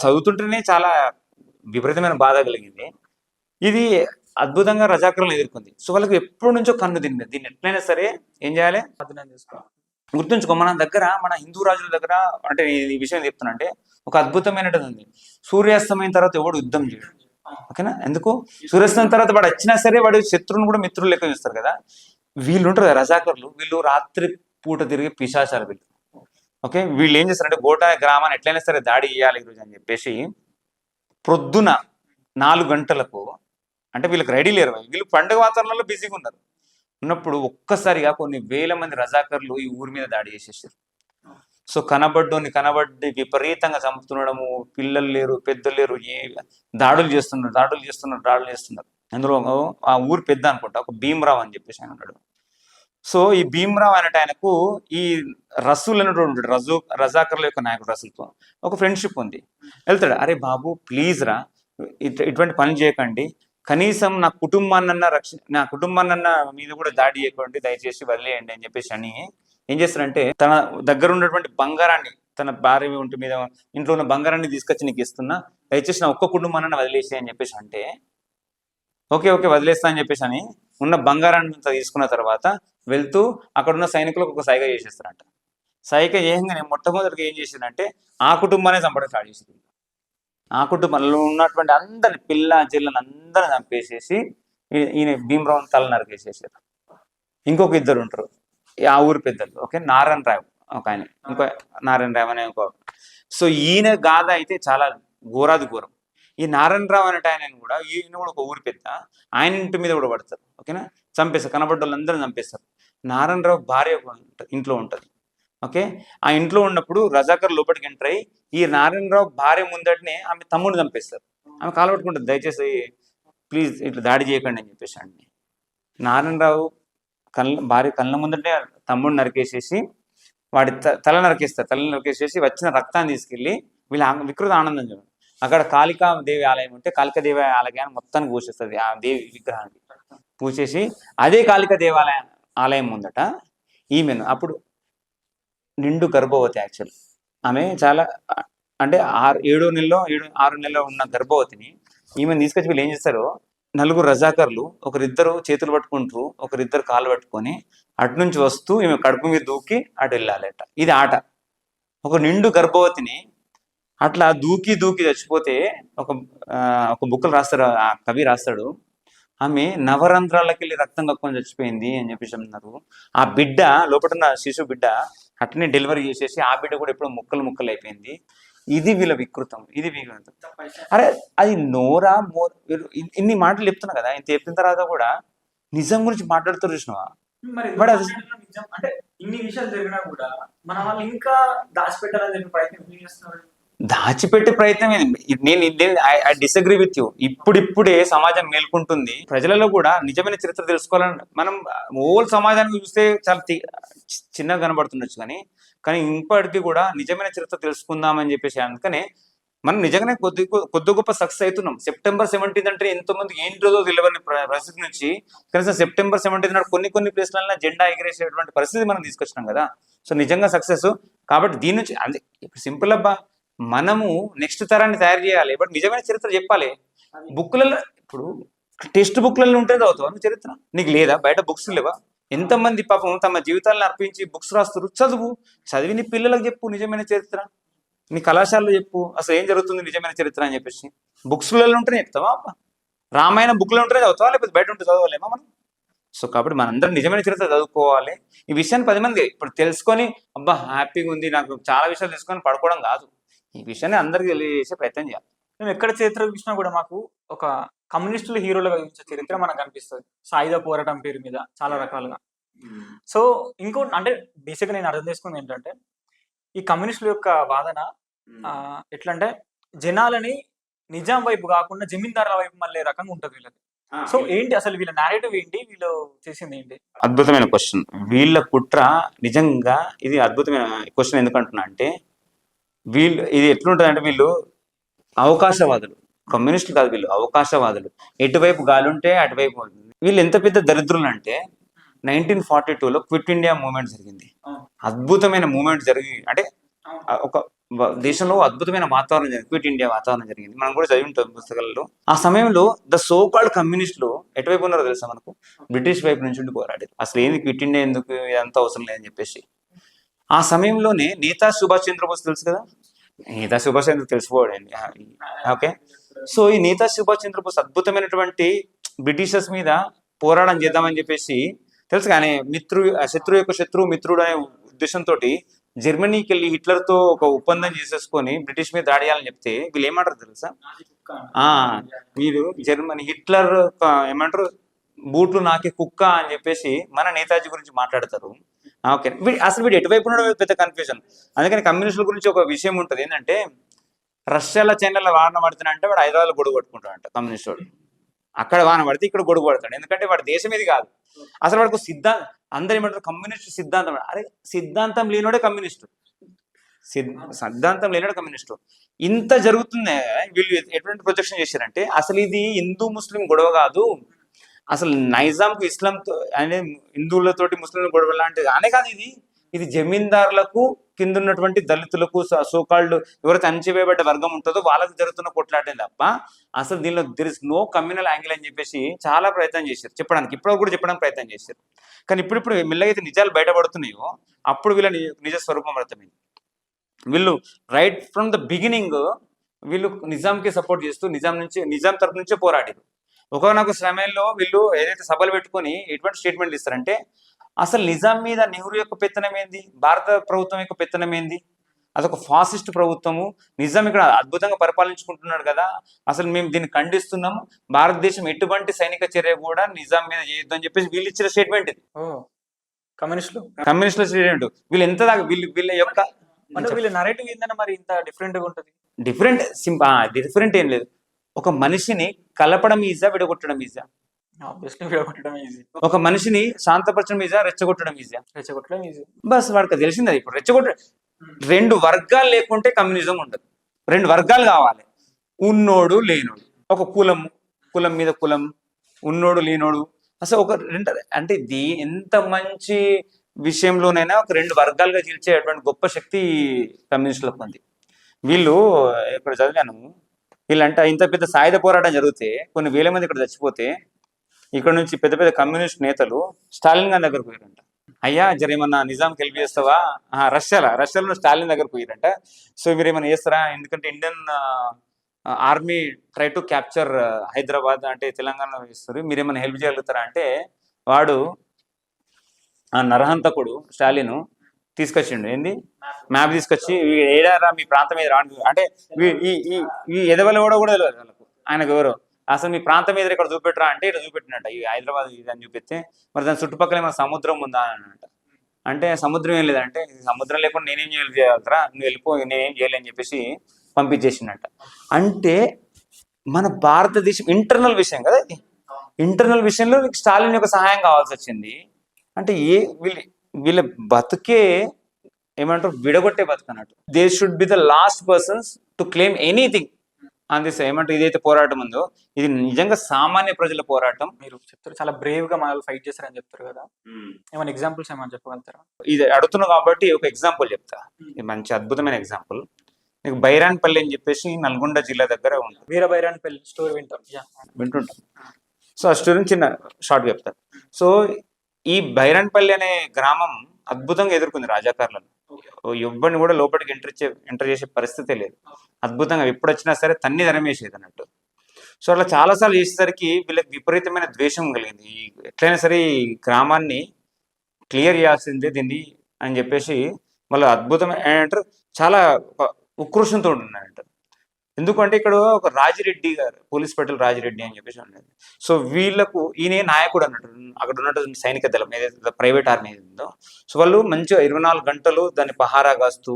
చదువుతుంటేనే చాలా విపరీతమైన బాధ కలిగింది. ఇది అద్భుతంగా రజాకర్లను ఎదుర్కొంది. సో వాళ్ళకి ఎప్పటి నుంచో కన్ను తిన్నది. దీన్ని ఎట్లయినా సరే ఏం చేయాలి, గుర్తుంచుకో. మన దగ్గర, మన హిందూ రాజుల దగ్గర, అంటే ఈ విషయం చెప్తున్నా అంటే ఒక అద్భుతమైనది ఉంది. సూర్యాస్తమైన తర్వాత ఎవడు యుద్ధం చేయడు, ఓకేనా. ఎందుకు? సూర్యాస్తమైన తర్వాత వాడు వచ్చినా సరే వాడు శత్రువుని కూడా మిత్రులు లెక్క చూస్తారు కదా. వీళ్ళు ఉంటారు కదా రజాకర్లు, వీళ్ళు రాత్రి పూట తిరిగే పిశాచాలు వీళ్ళు. ఓకే, వీళ్ళు ఏం చేస్తారంటే గోటా గ్రామాన్ని ఎట్లయినా సరే దాడి చేయాలి ఈరోజు అని చెప్పేసి ప్రొద్దున 4 గంటలకు, అంటే వీళ్ళకి రెడీ లేరు, వీళ్ళు పండుగ వాతావరణంలో బిజీగా ఉన్నారు. ఉన్నప్పుడు ఒక్కసారిగా కొన్ని వేల మంది రజాకర్లు ఈ ఊరి మీద దాడి చేసేసారు. సో కనబడ్డి విపరీతంగా చంపుతుండడము, పిల్లలు లేరు, పెద్దలు లేరు, దాడులు చేస్తున్నారు. అందులో ఆ ఊరు పెద్ద అనుకుంటా, ఒక భీమరావు అని చెప్పేసి ఆయన ఉన్నాడు. సో ఈ భీమరావు అనేట ఆయనకు ఈ రసూల్ అనేటువంటి రజాకర్ల యొక్క నాయకుడు రసూల్తో ఒక ఫ్రెండ్షిప్ ఉంది. వెళ్తాడు, అరే బాబు ప్లీజ్ రా, ఇటువంటి పని చేయకండి, కనీసం నా కుటుంబాన్నన్నా మీద కూడా దాడి చేయకండి, దయచేసి వదిలేయండి అని చెప్పేసి అని ఏం చేస్తారంటే తన దగ్గర ఉన్నటువంటి బంగారాన్ని, తన భార్య ఒంటి మీద ఇంట్లో ఉన్న బంగారాన్ని తీసుకొచ్చి నీకు ఇస్తున్నా, దయచేసి నా ఒక్క కుటుంబాన్ని వదిలేసి అని చెప్పేసి అంటే, ఓకే వదిలేస్తా అని చెప్పేసి అని ఉన్న బంగారాన్ని తీసుకున్న తర్వాత వెళ్తూ అక్కడ ఉన్న సైనికులకు ఒక సైగ చేసేస్తారంట. సైగ చేయగానే మొట్టమొదటిగా ఏం చేసిందంటే ఆ కుటుంబాన్ని చంపడం స్టార్ట్ చేసింది. ఆ కుటుంబంలో ఉన్నటువంటి అందరిని, పిల్ల చెల్లెని అందరిని చంపేసేసి ఈయన భీమరావు తల నరికేసేసారు. ఇంకొక ఇద్దరు ఉంటారు ఆ ఊరు పెద్దలు, ఓకే, నారాయణ రావు ఒక ఆయన, ఇంకో నారాయణ రావు అనే ఇంకో. సో ఈయన గాథ అయితే చాలా ఘోరాది ఘోరం. ఈ నారాయణరావు అనేట ఆయన కూడా, ఈయన కూడా ఒక ఊరి పెద్ద, ఆయన ఇంటి మీద కూడా పడతారు, ఓకేనా, చంపేస్తారు, కనబడ్డ వాళ్ళందరూ చంపేస్తారు. నారాయణరావు భార్య ఇంట్లో ఉంటుంది, ఓకే. ఆ ఇంట్లో ఉన్నప్పుడు రజాకర్ లోపలికి ఎంటర్ అయ్యి ఈ నారాయణరావు భార్య ముందటనే ఆమె తమ్ముడిని చంపేస్తారు. ఆమె కాలబట్టుకుంటుంది, దయచేసి ప్లీజ్ ఇట్లా దాడి చేయకండి అని చెప్పేసి అండి. నారాయణరావు భార్య కళ్ళ ముందటే తమ్ముడిని నరికేసేసి వాడి తల నరికేసేసి వచ్చిన రక్తాన్ని తీసుకెళ్ళి వీళ్ళ వికృత ఆనందం చూడండి. అక్కడ కాళికాదేవి ఆలయం ఉంటే కాళికాదేవి ఆలయాన్ని మొత్తాన్ని పూసేస్తుంది, ఆ దేవి విగ్రహానికి పూసేసి అదే కాళికా ఆలయం ముందట ఈమెను అప్పుడు నిండు గర్భవతి, యాక్చువల్ ఆమె చాలా అంటే 6 నెలలో ఉన్న గర్భవతిని ఈమెను తీసుకొచ్చి వీళ్ళు ఏం చేస్తారు, నలుగురు రజాకర్లు ఒకరిద్దరు చేతులు పట్టుకుంటారు, ఒకరిద్దరు కాళ్ళు పట్టుకొని అటు నుంచి వస్తూ ఈమె కడుపు మీద దూకి అటు వెళ్ళాలట. ఇది ఆట. ఒక నిండు గర్భవతిని అట్లా దూకి దూకి చచ్చిపోతే ఒక ఒక బుక్లు రాస్తారు, ఆ కవి రాస్తాడు, ఆమె నవరంధ్రాలకి వెళ్ళి రక్తం కక్కుని చచ్చిపోయింది అని చెప్పేసి అన్నారు. ఆ బిడ్డ లోపల ఉన్న శిశు బిడ్డ అట్లనే డెలివరీ చేసేసి ఆ బిడ్డ కూడా ఎప్పుడో ముక్కలు ముక్కలు అయిపోయింది. ఇది వీళ్ళ వికృతం, ఇది వికృతం. అరే అది నోరా ఇన్ని మాటలు చెప్తున్నా కదా, ఇంత చెప్పిన తర్వాత కూడా నిజం గురించి మాట్లాడుతూ చూసినావా? మరి బట్ అది నిజం అంటే ఇన్ని విషయాలు జరిగినా కూడా మన వాళ్ళు ఇంకా దాచిపెట్టాలని చెప్పి ప్రయత్నం ఎందుకు చేస్తున్నారు? దాచిపెట్టే ప్రయత్నం ఐ డిసగ్రీ విత్ యూ. ఇప్పుడిప్పుడే సమాజం మేల్కొంటుంది. ప్రజలలో కూడా నిజమైన చరిత్ర తెలుసుకోవాలని మనం ఓల్ సమాజానికి చూస్తే చాలా చిన్నగా కనబడుతుండొచ్చు, కానీ ఇప్పటికీ కూడా నిజమైన చరిత్ర తెలుసుకుందామని చెప్పేసి అందుకనే మనం నిజంగానే కొద్ది గొప్ప సక్సెస్ అవుతున్నాం. సెప్టెంబర్ 17 అంటే ఎంతో మంది ఏంటి రోజో తెలియని పరిస్థితి నుంచి కనీసం సెప్టెంబర్ 17 నాడు కొన్ని ప్లేస్లలో జెండా ఎగిరేసేటువంటి పరిస్థితి మనం తీసుకొచ్చినాం కదా. సో నిజంగా సక్సెస్. కాబట్టి దీని నుంచి అంటే ఇప్పుడు సింపుల్ అబ్బా, మనము నెక్స్ట్ తరాన్ని తయారు చేయాలి, బట్ నిజమైన చరిత్ర చెప్పాలి. బుక్లలో ఇప్పుడు టెక్స్ట్ బుక్లలో ఉంటే చదువుతావా నువ్వు చరిత్ర? నీకు లేదా? బయట బుక్స్ లేవా? ఎంతమంది పాపం తమ జీవితాలను అర్పించి బుక్స్ రాస్తారు. చదివి నీ పిల్లలకు చెప్పు నిజమైన చరిత్ర, నీ కళాశాలలో చెప్పు అసలు ఏం జరుగుతుంది నిజమైన చరిత్ర అని చెప్పేసి. బుక్స్లలో ఉంటేనే చెప్తావా? రామాయణ బుక్లో ఉంటేనే చదువుతావా, లేకపోతే బయట ఉంటే చదవలేమా మనం? సో కాబట్టి మనందరం నిజమైన చరిత్ర చదువుకోవాలి. ఈ విషయాన్ని 10 మంది ఇప్పుడు తెలుసుకొని అబ్బా హ్యాపీగా ఉంది నాకు చాలా విషయాలు తెలుసుకొని పడుకోవడం కాదు, ఈ విషయాన్ని అందరికీ తెలియజేసే ప్రయత్నం చేయాలి. మేము ఎక్కడ చరిత్ర చూసినా కూడా మాకు ఒక కమ్యూనిస్టులు హీరోలుగా చూపించే చరిత్ర మనకు కనిపిస్తుంది. సాయుధ పోరాటం పేరు మీద చాలా రకాలుగా. సో ఇంకో అంటే బేసిక్గా నేను అర్థం చేసుకుంది ఏంటంటే ఈ కమ్యూనిస్టుల యొక్క వాదన ఎట్లా అంటే జనాలని నిజాం వైపు కాకుండా జమీందారుల వైపు మళ్ళీ రకంగా ఉంటుంది వీళ్ళకి. సో ఏంటి అసలు వీళ్ళ నేరేటివ్ ఏంటి, వీళ్ళు చేసింది ఏంటి? అద్భుతమైన క్వశ్చన్. వీళ్ళ కుట్ర నిజంగా ఇది అద్భుతమైన క్వశ్చన్. ఎందుకంటున్నా అంటే వీళ్ళు ఇది ఎట్లుంటుంది అంటే వీళ్ళు అవకాశవాదులు, కమ్యూనిస్టులు కాదు, వీళ్ళు అవకాశవాదులు. ఎటువైపు గాలి ఉంటే అటువైపు. వీళ్ళు ఎంత పెద్ద దరిద్రులు అంటే 1942లో క్విట్ ఇండియా మూవ్మెంట్ జరిగింది. అద్భుతమైన మూవ్మెంట్ జరిగి అంటే ఒక దేశంలో అద్భుతమైన వాతావరణం జరిగింది, క్విట్ ఇండియా వాతావరణం జరిగింది. మనం కూడా చదివి ఉంటాం పుస్తకాలలో. ఆ సమయంలో ద సో కాల్డ్ కమ్యూనిస్టులు ఎటువైపు ఉన్నారో తెలుసా మనకు? బ్రిటిష్ వైపు నుంచి ఉండి పోరాడారు. అసలు ఏంది క్విట్ ఇండియా ఎందుకు, ఇదంతా అవసరం లేదని చెప్పేసి. ఆ సమయంలోనే నేతా సుభాష్ చంద్రబోస్ తెలుసు కదా, నేతా సుభాష్ చంద్ర తెలిసిపోవాడండి. ఓకే, సో ఈ నేతా సుభాష్ చంద్రబోస్ అద్భుతమైనటువంటి బ్రిటిషర్స్ మీద పోరాటం చేద్దామని చెప్పేసి తెలుసు. కానీ శత్రువు యొక్క శత్రువు మిత్రుడు అనే ఉద్దేశంతో జర్మనీకి వెళ్ళి హిట్లర్తో ఒక ఒప్పందం చేసేసుకొని బ్రిటిష్ మీద దాడి చేయాలని చెప్తే వీళ్ళు ఏమంటారు తెలుసా? వీళ్ళు హిట్లర్ ఏమంటారు, బూట్లు నాకే కుక్క అని చెప్పేసి మన నేతాజీ గురించి మాట్లాడతారు. ఓకే, అసలు వీడు ఎటువైపు ఉన్నాడో పెద్ద కన్ఫ్యూజన్. అందుకని కమ్యూనిస్టుల గురించి ఒక విషయం ఉంటుంది ఏంటంటే రష్యాలో చైనాలో వాన పడుతున్నా అంటే వాడు హైదరాబాద్లో గొడుగు పట్టుకుంటాడంట కమ్యూనిస్ట్ వాడు. అక్కడ వాన పడితే ఇక్కడ గొడుగు పడతాడు, ఎందుకంటే వాడి దేశం ఇది కాదు. అసలు వాడికి అందరు ఏమంటారు కమ్యూనిస్ట్ సిద్ధాంతం. అరే సిద్ధాంతం లేనోడే కమ్యూనిస్టు, సిద్ధాంతం లేనోడే కమ్యూనిస్టు. ఇంత జరుగుతుంది. వీళ్ళు ఎటువంటి ప్రొజెక్షన్ చేశారంటే అసలు ఇది హిందూ ముస్లిం గొడవ కాదు, అసలు నైజాంకు ఇస్లాంతో అనే హిందువులతోటి ముస్లింల గొడవ లాంటిది అనే కాదు, ఇది జమీందారులకు కింద ఉన్నటువంటి దళితులకు సోకాల్డ్ ఎవరైతే అణచివేయబడ్డ వర్గం ఉంటుందో వాళ్ళకి జరుగుతున్న కొట్లాటే తప్ప అసలు దీనిలో there is no communal angle అని చెప్పేసి చాలా ప్రయత్నం చేశారు చెప్పడానికి. ఇప్పుడు కూడా చెప్పడానికి ప్రయత్నం చేశారు. కానీ ఇప్పుడు మెల్లగా అయితే నిజాలు బయటపడుతున్నాయో అప్పుడు వీళ్ళ నిజ స్వరూపం అర్థమైంది. వీళ్ళు రైట్ ఫ్రమ్ ద బిగినింగ్ వీళ్ళు నిజాంకి సపోర్ట్ చేస్తూ నిజాం తరపు నుంచే పోరాడారు. ఒకనొక సమయంలో వీళ్ళు ఏదైతే సభలు పెట్టుకొని ఎటువంటి స్టేట్మెంట్లు ఇస్తారంటే అసలు నిజాం మీద నెహ్రూ యొక్క పెత్తనం ఏంది, భారత ప్రభుత్వం యొక్క పెత్తనం ఏంది, అదొక ఫాసిస్ట్ ప్రభుత్వము, నిజాం ఇక్కడ అద్భుతంగా పరిపాలించుకుంటున్నాడు కదా, అసలు మేము దీన్ని ఖండిస్తున్నాము, భారతదేశం ఎటువంటి సైనిక చర్య కూడా నిజాం మీద చేయొద్దు అని చెప్పేసి వీళ్ళు ఇచ్చిన స్టేట్మెంట్ ఇది. కమ్యూనిస్టుల స్టేట్మెంట్. వీళ్ళు ఎంత దాకా వీళ్ళ యొక్క వీళ్ళ నరేటివ్ ఏంటంటే మరి ఇంత డిఫరెంట్ గా ఉంటుంది. డిఫరెంట్ ఏం లేదు. ఒక మనిషిని కలపడం ఈజా, విడగొట్టడం ఈజా? ఒక మనిషిని శాంతపరచడం ఈజా, రెచ్చగొట్టడం ఈజా? బస్ వాడికి తెలిసింది అది. ఇప్పుడు రెండు వర్గాలు లేకుంటే కమ్యూనిజం ఉండదు. రెండు వర్గాలు కావాలి, ఉన్నోడు లేనోడు. ఒక కులం మీద కులం, ఉన్నోడు లేనోడు. అసలు ఒక రెండు అంటే ఎంత మంచి విషయంలోనైనా ఒక రెండు వర్గాలుగా చీల్చేటువంటి గొప్ప శక్తి కమ్యూనిస్టులకు ఉంది. వీళ్ళు ఇక్కడ చదివాను, వీళ్ళంట ఇంత పెద్ద సాయుధ పోరాటం జరిగితే కొన్ని వేల మంది ఇక్కడ చచ్చిపోతే ఇక్కడ నుంచి పెద్ద పెద్ద కమ్యూనిస్ట్ నేతలు స్టాలిన్ గారి దగ్గరకు పోయారంట. అయ్యా జర ఏమన్నా నిజాంకి హెల్ప్ చేస్తావా? రష్యాలో స్టాలిన్ దగ్గర పోయారంట. సో మీరు ఏమైనా చేస్తారా, ఎందుకంటే Indian army try to capture Hyderabad అంటే తెలంగాణ ఇస్తారు, మీరు ఏమైనా హెల్ప్ చేయగలుగుతారా అంటే వాడు ఆ నరహంతకుడు స్టాలిన్ తీసుకొచ్చిండు. ఏంది మ్యాప్ తీసుకొచ్చి ఏడారా మీ ప్రాంతం మీద రాను అంటే ఈ ఎదవల కూడా తెలియదు వాళ్ళకు, ఆయనకు ఎవరో అసలు మీ ప్రాంతం మీద ఇక్కడ చూపెట్టరా అంటే ఇక్కడ చూపెట్టినట్ట ఈ హైదరాబాద్ ఇది అని చూపిస్తే మరి దాని చుట్టుపక్కల ఏమైనా సముద్రం ఉందా అని అన్నట. అంటే సముద్రం ఏం లేదంటే సముద్రం లేకుండా నేనేం చేయగలుగుతారా, నువ్వు వెళ్ళిపో, నేనేం చేయలేని చెప్పేసి పంపించేసినట్ట. అంటే మన భారతదేశం ఇంటర్నల్ విషయం కదా ఇది, ఇంటర్నల్ విషయంలో స్టాలిన్ యొక్క సహాయం కావాల్సి వచ్చింది. అంటే వీళ్ళ బతుకే ఏమంటారు విడగొట్టే బతుకు అన్నట్టు. They should be the last persons to claim anything on this. ఏమంటారు ఇదైతే పోరాటం ఉందో ఇది నిజంగా సామాన్య ప్రజల పోరాటం. మీరు చెప్తారు చాలా బ్రేవ్ గా మనల్ని ఫైట్ చేస్తారని చెప్తారు కదా, ఏమైనా ఎగ్జాంపుల్స్ ఏమైనా చెప్పగలుగుతారా? ఇది అడుగుతున్నావు కాబట్టి ఒక ఎగ్జాంపుల్ చెప్తా, ఇది మంచి అద్భుతమైన ఎగ్జాంపుల్. నీకు బైరాన్పల్లి అని చెప్పేసి నల్గొండ జిల్లా దగ్గర ఉంటుంది. వీర బైరాన్పల్లి స్టోరీ వింటుంటాం. సో ఆ స్టోరీ చిన్న షార్ట్ చెప్తారు. సో ఈ బైరాన్పల్లి అనే గ్రామం అద్భుతంగా ఎదుర్కొంది రాజాకారులను. ఎవ్వరిని కూడా లోపలికి ఎంటర్ చేసే పరిస్థితే లేదు. అద్భుతంగా ఎప్పుడు వచ్చినా సరే తన్ని ధరమేసేది అన్నట్టు. సో అట్లా చాలాసార్లు చేసేసరికి వీళ్ళకి విపరీతమైన ద్వేషం కలిగింది. ఎట్లయినా సరే ఈ గ్రామాన్ని క్లియర్ చేయాల్సిందే దీన్ని అని చెప్పేసి వాళ్ళు అద్భుతమైన ఏమంటారు చాలా ఉక్రోషంతో ఉన్నారంట. ఎందుకంటే ఇక్కడ ఒక రాజిరెడ్డి గారు, పోలీస్ పెట్రోల్ రాజిరెడ్డి అని చెప్పేసి ఉన్నది. సో వీళ్ళకు ఈయన నాయకుడు అన్నట్టు అక్కడ ఉన్నట్టు సైనిక దళం ఏదైతే ప్రైవేట్ ఆర్మీ ఉందో, సో వాళ్ళు మంచిగా 24 గంటలు దాన్ని పహారా కాస్తూ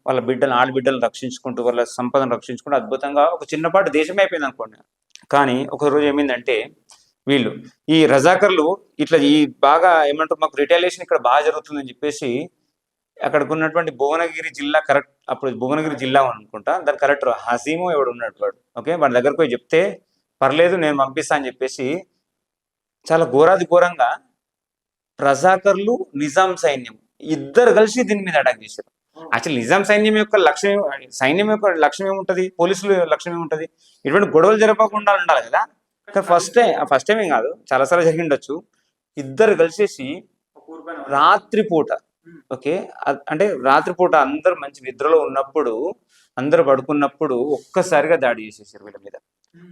వాళ్ళ ఆడబిడ్డలను రక్షించుకుంటూ వాళ్ళ సంపదను రక్షించుకుంటూ అద్భుతంగా ఒక చిన్నపాటి దేశమే అయిపోయింది అనుకోండి. కానీ ఒక రోజు ఏమైందంటే వీళ్ళు ఈ రజాకర్లు ఇట్లా ఈ బాగా ఏమంటారు మాకు రిటాలియేషన్ ఇక్కడ బాగా జరుగుతుందని చెప్పేసి అక్కడికి ఉన్నటువంటి భువనగిరి జిల్లా కరెక్ట్, అప్పుడు భువనగిరి జిల్లా అనుకుంటా, దాని కలెక్టర్ హసీము ఎవడు ఉన్నాడు వాడు, ఓకే, వాడి దగ్గరకు పోయి చెప్తే పర్లేదు నేను పంపిస్తా అని చెప్పేసి చాలా ఘోరంగా రజాకర్లు నిజాం సైన్యం ఇద్దరు కలిసి దీని మీద అటాక్ చేశారు. యాక్చువల్ నిజాం సైన్యం యొక్క లక్ష్యం ఏముంటది, పోలీసులు లక్ష్యం ఏముంటది, ఇటువంటి గొడవలు జరపకుండా ఉండాలి కదా. ఫస్ట్ టైం ఏం కాదు, చాలాసార్లు జరిగిండొచ్చు. ఇద్దరు కలిసేసి రాత్రిపూట, ఓకే, అంటే రాత్రిపూట అందరు మంచి నిద్రలో ఉన్నప్పుడు, అందరు పడుకున్నప్పుడు ఒక్కసారిగా దాడి చేసేసారు వీళ్ళ మీద.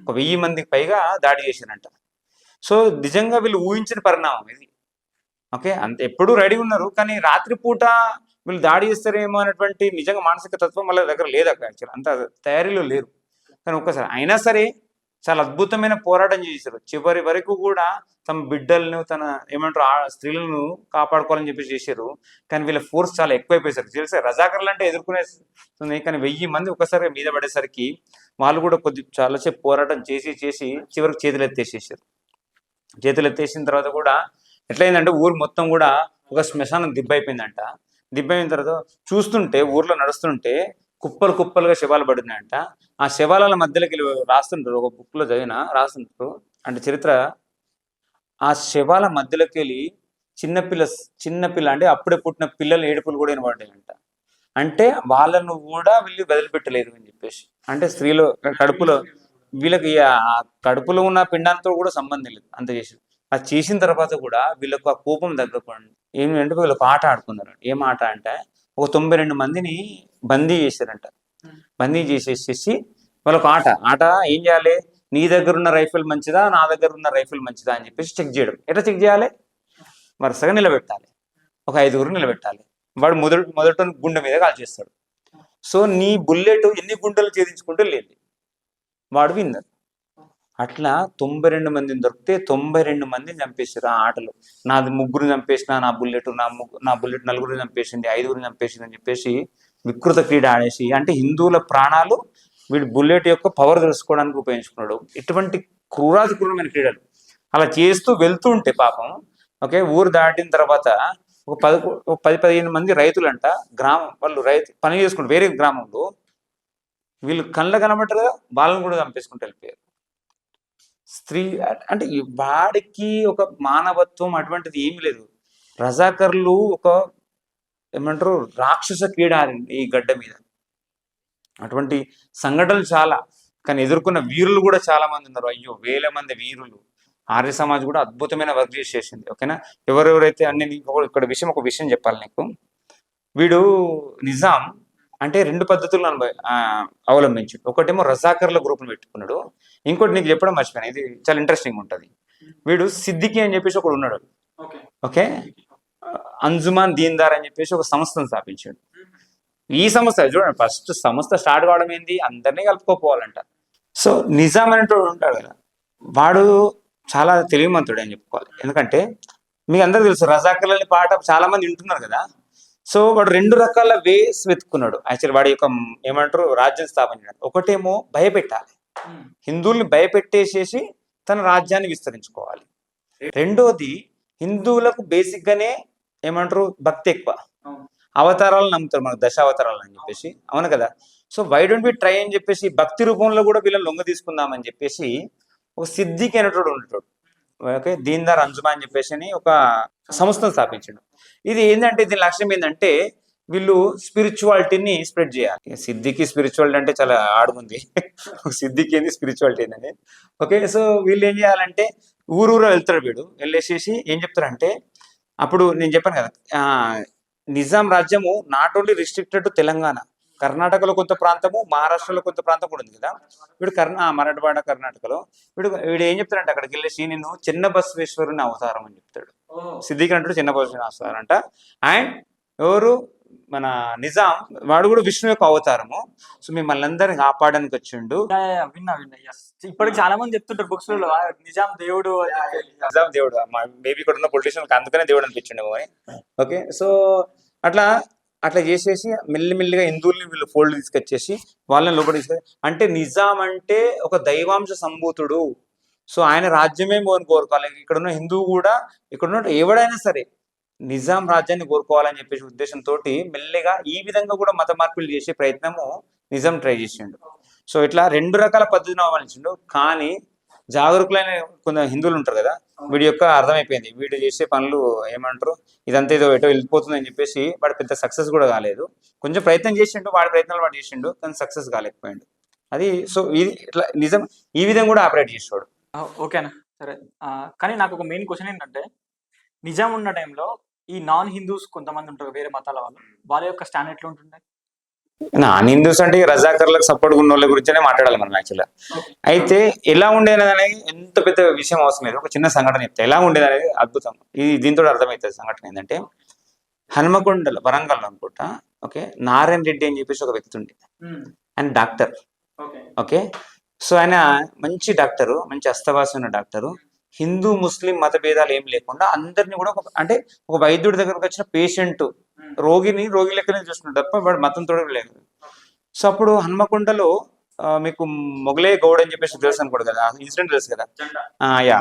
1000 మందికి పైగా దాడి చేశారంట. సో నిజంగా వీళ్ళు ఊహించిన పరిణామం ఇది, ఓకే. అంత ఎప్పుడూ రెడీ ఉన్నారు, కానీ రాత్రిపూట వీళ్ళు దాడి చేస్తారేమో అనేటువంటి నిజంగా మానసిక తత్వం వాళ్ళ దగ్గర లేదు అక్కడ, యాక్చువల్ అంత తయారీలో లేరు. కానీ ఒక్కసారి అయినా సరే చాలా అద్భుతమైన పోరాటం చేశారు. చివరి వరకు కూడా తమ బిడ్డలను తన ఏమంటారు ఆ స్త్రీలను కాపాడుకోవాలని చెప్పి చేశారు. కానీ వీళ్ళ ఫోర్స్ చాలా ఎక్కువైపోయేసరికి తెలుసా, రజాకర్లు అంటే ఎదుర్కొనేస్తుంది, కానీ 1000 మంది ఒకసారి మీద పడేసరికి వాళ్ళు కూడా చాలాసేపు పోరాటం చేసి చివరికి చేతులు ఎత్తేసిన తర్వాత కూడా ఎట్లయిందంటే ఊరు మొత్తం కూడా ఒక శ్మశానం దిబ్బైపోయిందంట. దిబ్బైన తర్వాత చూస్తుంటే ఊర్లో నడుస్తుంటే కుప్పలుగా శవాలు పడినాయంట. ఆ శవాల మధ్యలోకి రాస్తుంటారు, ఒక బుక్లో రాస్తుంటారు అంటే చరిత్ర. ఆ శవాల మధ్యలోకి వెళ్ళి చిన్నపిల్ల అంటే అప్పుడే పుట్టిన పిల్లల ఏడుపులు కూడా వినబడ్డాయంట. అంటే వాళ్ళను కూడా వీళ్ళు వదిలిపెట్టలేదు అని చెప్పేసి, అంటే స్త్రీలు కడుపులో వీళ్ళకి ఆ కడుపులో ఉన్న పిండంతో కూడా సంబంధం లేదు, అంత చేసి అది చేసిన తర్వాత కూడా వీళ్ళకు ఆ కోపం తగ్గకుండా ఏమిటంటే వీళ్ళకి ఆట ఆడుకున్నారు. ఏం ఆట అంటే ఒక 92 మందిని బందీ చేశారంట. బందీ చేసేసి వాళ్ళకు ఆట ఏం చేయాలి, నీ దగ్గర ఉన్న రైఫిల్ మంచిదా నా దగ్గర ఉన్న రైఫిల్ మంచిదా అని చెప్పేసి చెక్ చేయడం. ఎట్లా చెక్ చేయాలి, వరుసగా నిలబెట్టాలి, ఒక 5గురు నిలబెట్టాలి. వాడు మొదట గుండె మీద కాల్చేస్తాడు. సో నీ బుల్లెట్ ఎన్ని గుండెలు ఛేదించుకుంటూ లేదు, వాడు విన్నర్. అట్లా 92 మందిని దొరికితే 92 మందిని చంపేసారు ఆ ఆటలో. నాది 3 చంపేసిన, నా బుల్లెట్ 4 చంపేసింది, 5 చంపేసింది అని చెప్పేసి వికృత క్రీడ ఆడేసి, అంటే హిందువుల ప్రాణాలు వీడు బుల్లెట్ యొక్క పవర్ తెలుసుకోవడానికి ఉపయోగించుకున్నాడు. ఇటువంటి క్రూరమైన క్రీడలు అలా చేస్తూ వెళ్తుంటే పాపం, ఓకే, ఊరు దాటిన తర్వాత ఒక 10-15 మంది రైతులంట, వాళ్ళు పని చేసుకుంటారు వేరే గ్రామంలో, వీళ్ళు కళ్ళ కనబడ్డారు కదా, వాళ్ళని కూడా చంపేసుకుంటూ వెళ్ళిపోయారు. స్త్రీ అంటే వాడికి ఒక మానవత్వం అటువంటిది ఏమి లేదు. రజాకర్లు ఒక ఏమంటారు రాక్షస క్రీడ ఈ గడ్డ మీద. అటువంటి సంఘటనలు చాలా. కానీ ఎదుర్కొన్న వీరులు కూడా చాలా మంది ఉన్నారు. అయ్యో, వేల మంది వీరులు. ఆర్య సమాజ్ కూడా అద్భుతమైన వర్క్ చేసేసింది. ఓకేనా, ఎవరెవరైతే అన్ని ఇక్కడ ఒక విషయం చెప్పాలి నీకు. వీడు నిజాం అంటే రెండు పద్ధతులను అవలంబించాడు. ఒకటేమో రజాకర్ల గ్రూప్ను పెట్టుకున్నాడు, ఇంకోటి నీకు చెప్పడం మర్చిపోయాను, ఇది చాలా ఇంట్రెస్టింగ్ ఉంటుంది. వీడు సిద్దికి అని చెప్పేసి ఒకడు ఉన్నాడు. ఓకే, అంజుమాన్ దీన్దార్ అని చెప్పేసి ఒక సంస్థను స్థాపించాడు. ఈ సంస్థ చూడండి, ఫస్ట్ సంస్థ స్టార్ట్ కావడం ఏంది, అందరినీ కలుపుకోపోవాలంట. సో నిజాం అనేటోడు ఉంటాడు కదా, వాడు చాలా తెలివిమంతుడు అని చెప్పుకోవాలి. ఎందుకంటే మీకు అందరికి తెలుసు రజాకర్లని పాట చాలా మంది వింటున్నారు కదా. సో వాడు రెండు రకాల వేస్ వెతుక్కున్నాడు. యాక్చువల్లీ వాడి యొక్క ఏమంటారు రాజ్యం స్థాపించాడు. ఒకటేమో భయపెట్టాలి, హిందువుల్ని భయపెట్టేసేసి తన రాజ్యాన్ని విస్తరించుకోవాలి. రెండోది హిందువులకు బేసిక్ గానే ఏమంటారు భక్తి ఎక్కువ, అవతారాలు నమ్ముతారు, మనకు దశావతారాలు అని చెప్పేసి, అవును కదా. So why don't be try అని చెప్పేసి భక్తి రూపంలో కూడా వీళ్ళని లొంగ తీసుకుందామని చెప్పేసి ఒక సిద్దికి అనేటోడు ఉండేటోడు. ఓకే, దీన్దార్ అంజుమాన్ అని చెప్పేసి ఒక సంస్థను స్థాపించాడు. ఇది ఏంటంటే దీని లక్ష్యం ఏంటంటే వీళ్ళు స్పిరిచువాలిటీని స్ప్రెడ్ చేయాలి. సిద్దికి స్పిరిచువాలిటీ అంటే చాలా ఆడుకుంది, సిద్దికి ఏంది స్పిరిచువాలిటీ ఏంటని. ఓకే, సో వీళ్ళు ఏం చేయాలంటే ఊరూరు వెళ్తాడు. వీడు వెళ్ళేసేసి ఏం చెప్తారంటే, అప్పుడు నేను చెప్పాను కదా నిజాం రాజ్యము not only restricted to Telangana, కర్ణాటకలో కొంత ప్రాంతము, మహారాష్ట్రలో కొంత ప్రాంతం కూడా ఉంది కదా. వీడు మరాఠవాడ కర్ణాటకలో వీడు ఏం చెప్తాడంటే అక్కడికి వెళ్ళేసి నేను చిన్న బసవేశ్వరుని అవతారం అని చెప్తాడు. సిద్దికి అంటాడు చిన్న బసవేశ్వరుని అవతారం అంట. అండ్ ఎవరు మన నిజాం వాడు కూడా విష్ణు యొక్క అవతారము. సో మిమ్మల్ని అందరిని కాపాడడానికి వచ్చిండు. విన్నా ఇప్పటికి చాలా మంది చెప్తుంటారు బుక్స్ లో నిజాం దేవుడు, నిజాం దేవుడు. మేబీ ఇక్కడ ఉన్న పొలిటీషియన్ అందుకనే దేవుడు అనిపించండి. ఓకే, సో అట్లా చేసేసి మెల్లిమెల్లిగా హిందువుల్ని వీళ్ళు ఫోల్డ్ తీసుకొచ్చేసి వాళ్ళని లోపల తీసుకొచ్చి, అంటే నిజాం అంటే ఒక దైవాంశ సంభూతుడు. సో ఆయన రాజ్యమే కోరుకోవాలి. ఇక్కడున్న హిందువు కూడా, ఇక్కడున్న ఎవడైనా సరే నిజాం రాజ్యాన్ని కోరుకోవాలని చెప్పేసి ఉద్దేశంతో మెల్లిగా ఈ విధంగా కూడా మత మార్పులు చేసే ప్రయత్నము నిజాం ట్రై చేసిండు. సో ఇట్లా రెండు రకాల పద్ధతిని అవలంబించిండు. కానీ జాగరూకులైన కొంత హిందువులు ఉంటారు కదా, వీడి యొక్క అర్థమైపోయింది వీడు చేసే పనులు ఏమంటారు ఇదంతా ఏదో ఎటో వెళ్ళిపోతుంది అని చెప్పేసి వాడు పెద్ద సక్సెస్ కూడా కాలేదు. కొంచెం ప్రయత్నం చేసిండు, వాడి ప్రయత్నాలు వాడు చేసిండు, కానీ సక్సెస్ కాలేకపోయాడు. అది సో ఇది ఇట్లా నిజం ఈ విధంగా కూడా ఆపరేట్ చేసేవాడు. ఓకేనా, సరే. కానీ నాకు ఒక మెయిన్ క్వశ్చన్ ఏంటంటే, నిజాం ఉన్న టైంలో ఈ నాన్ హిందూస్ కొంతమంది ఉంటారు వేరే మతాల వాళ్ళు, వాళ్ళ యొక్క స్టాండ్ ఎట్లా ఉంటుండే? నాన్ హిందూస్ అంటే రజాకర్లకు సపోర్ట్ ఉన్న వాళ్ళ గురించే మాట్లాడాలి మనం యాక్చువల్గా. అయితే ఎలా ఉండేది అనేది ఎంత పెద్ద విషయం అవసరం లేదు, ఒక చిన్న సంఘటన చెప్తే ఎలా ఉండేది అనేది అద్భుతం. ఇది దీంతో అర్థమవుతుంది. సంఘటన ఏంటంటే హనుమకొండలో వరంగల్ అనుకుంటా. ఓకే, నారాయణ రెడ్డి అని చెప్పేసి ఒక వ్యక్తి ఉండే, ఆయన డాక్టర్. ఓకే, సో ఆయన మంచి డాక్టరు, మంచి అస్తవాసి ఉన్న డాక్టరు. హిందూ ముస్లిం మత భేదాలు ఏం లేకుండా అందరినీ కూడా అంటే ఒక వైద్యుడి దగ్గరకు వచ్చిన పేషెంట్ రోగి లెక్కనే చూసుకున్నాడు తప్ప వాడు మతంతో లేదు. సో అప్పుడు హన్మకొండలో మీకు మొగలే గౌడ్ అని చెప్పేసి తెలుసు అనుకోడు కదా, ఇన్సిడెంట్ తెలుసు కదా. Yeah,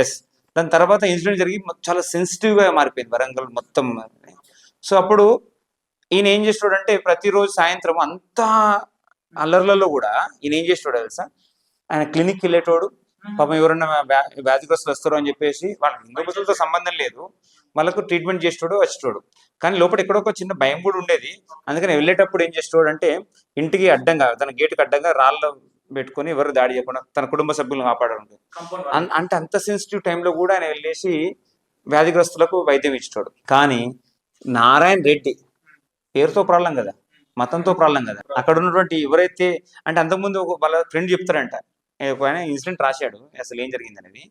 yes. దాని తర్వాత ఇన్సిడెంట్ జరిగి చాలా సెన్సిటివ్ గా మారిపోయింది వరంగల్ మొత్తం. సో అప్పుడు ఈయన ఏం చేస్తాడు అంటే ప్రతిరోజు సాయంత్రం అంతా అల్లర్లలో కూడా ఈయన ఏం చేస్తాడు తెలుసా, ఆయన క్లినిక్ వెళ్ళేటోడు. పాపం ఎవరన్నా వ్యాధిగ్రస్తులు వస్తారు అని చెప్పేసి వాళ్ళ హిందూ ముస్లింతో సంబంధం లేదు, వాళ్ళకు ట్రీట్మెంట్ చేసేటోడు వచ్చేటోడు. కానీ లోపల ఎక్కడో ఒక చిన్న భయం కూడా ఉండేది. అందుకని వెళ్ళేటప్పుడు ఏం చేసేటోడు అంటే ఇంటికి అడ్డంగా తన గేటుకి అడ్డంగా రాళ్ళు పెట్టుకుని ఎవరు దాడి చేయకుండా తన కుటుంబ సభ్యులను కాపాడాలి. అంటే అంత సెన్సిటివ్ టైంలో కూడా ఆయన వెళ్ళేసి వ్యాధిగ్రస్తులకు వైద్యం ఇచ్చేటోడు. కానీ నారాయణ రెడ్డి పేరుతో ప్రాబ్లం కదా, మతంతో ప్రాబ్లం కదా. అక్కడ ఉన్నటువంటి ఎవరైతే అంటే అంతకుముందు వాళ్ళ ఫ్రెండ్ చెప్తారంట, ఇన్సిడెంట్ రాశాడు అసలు ఏం జరిగింది అనేది.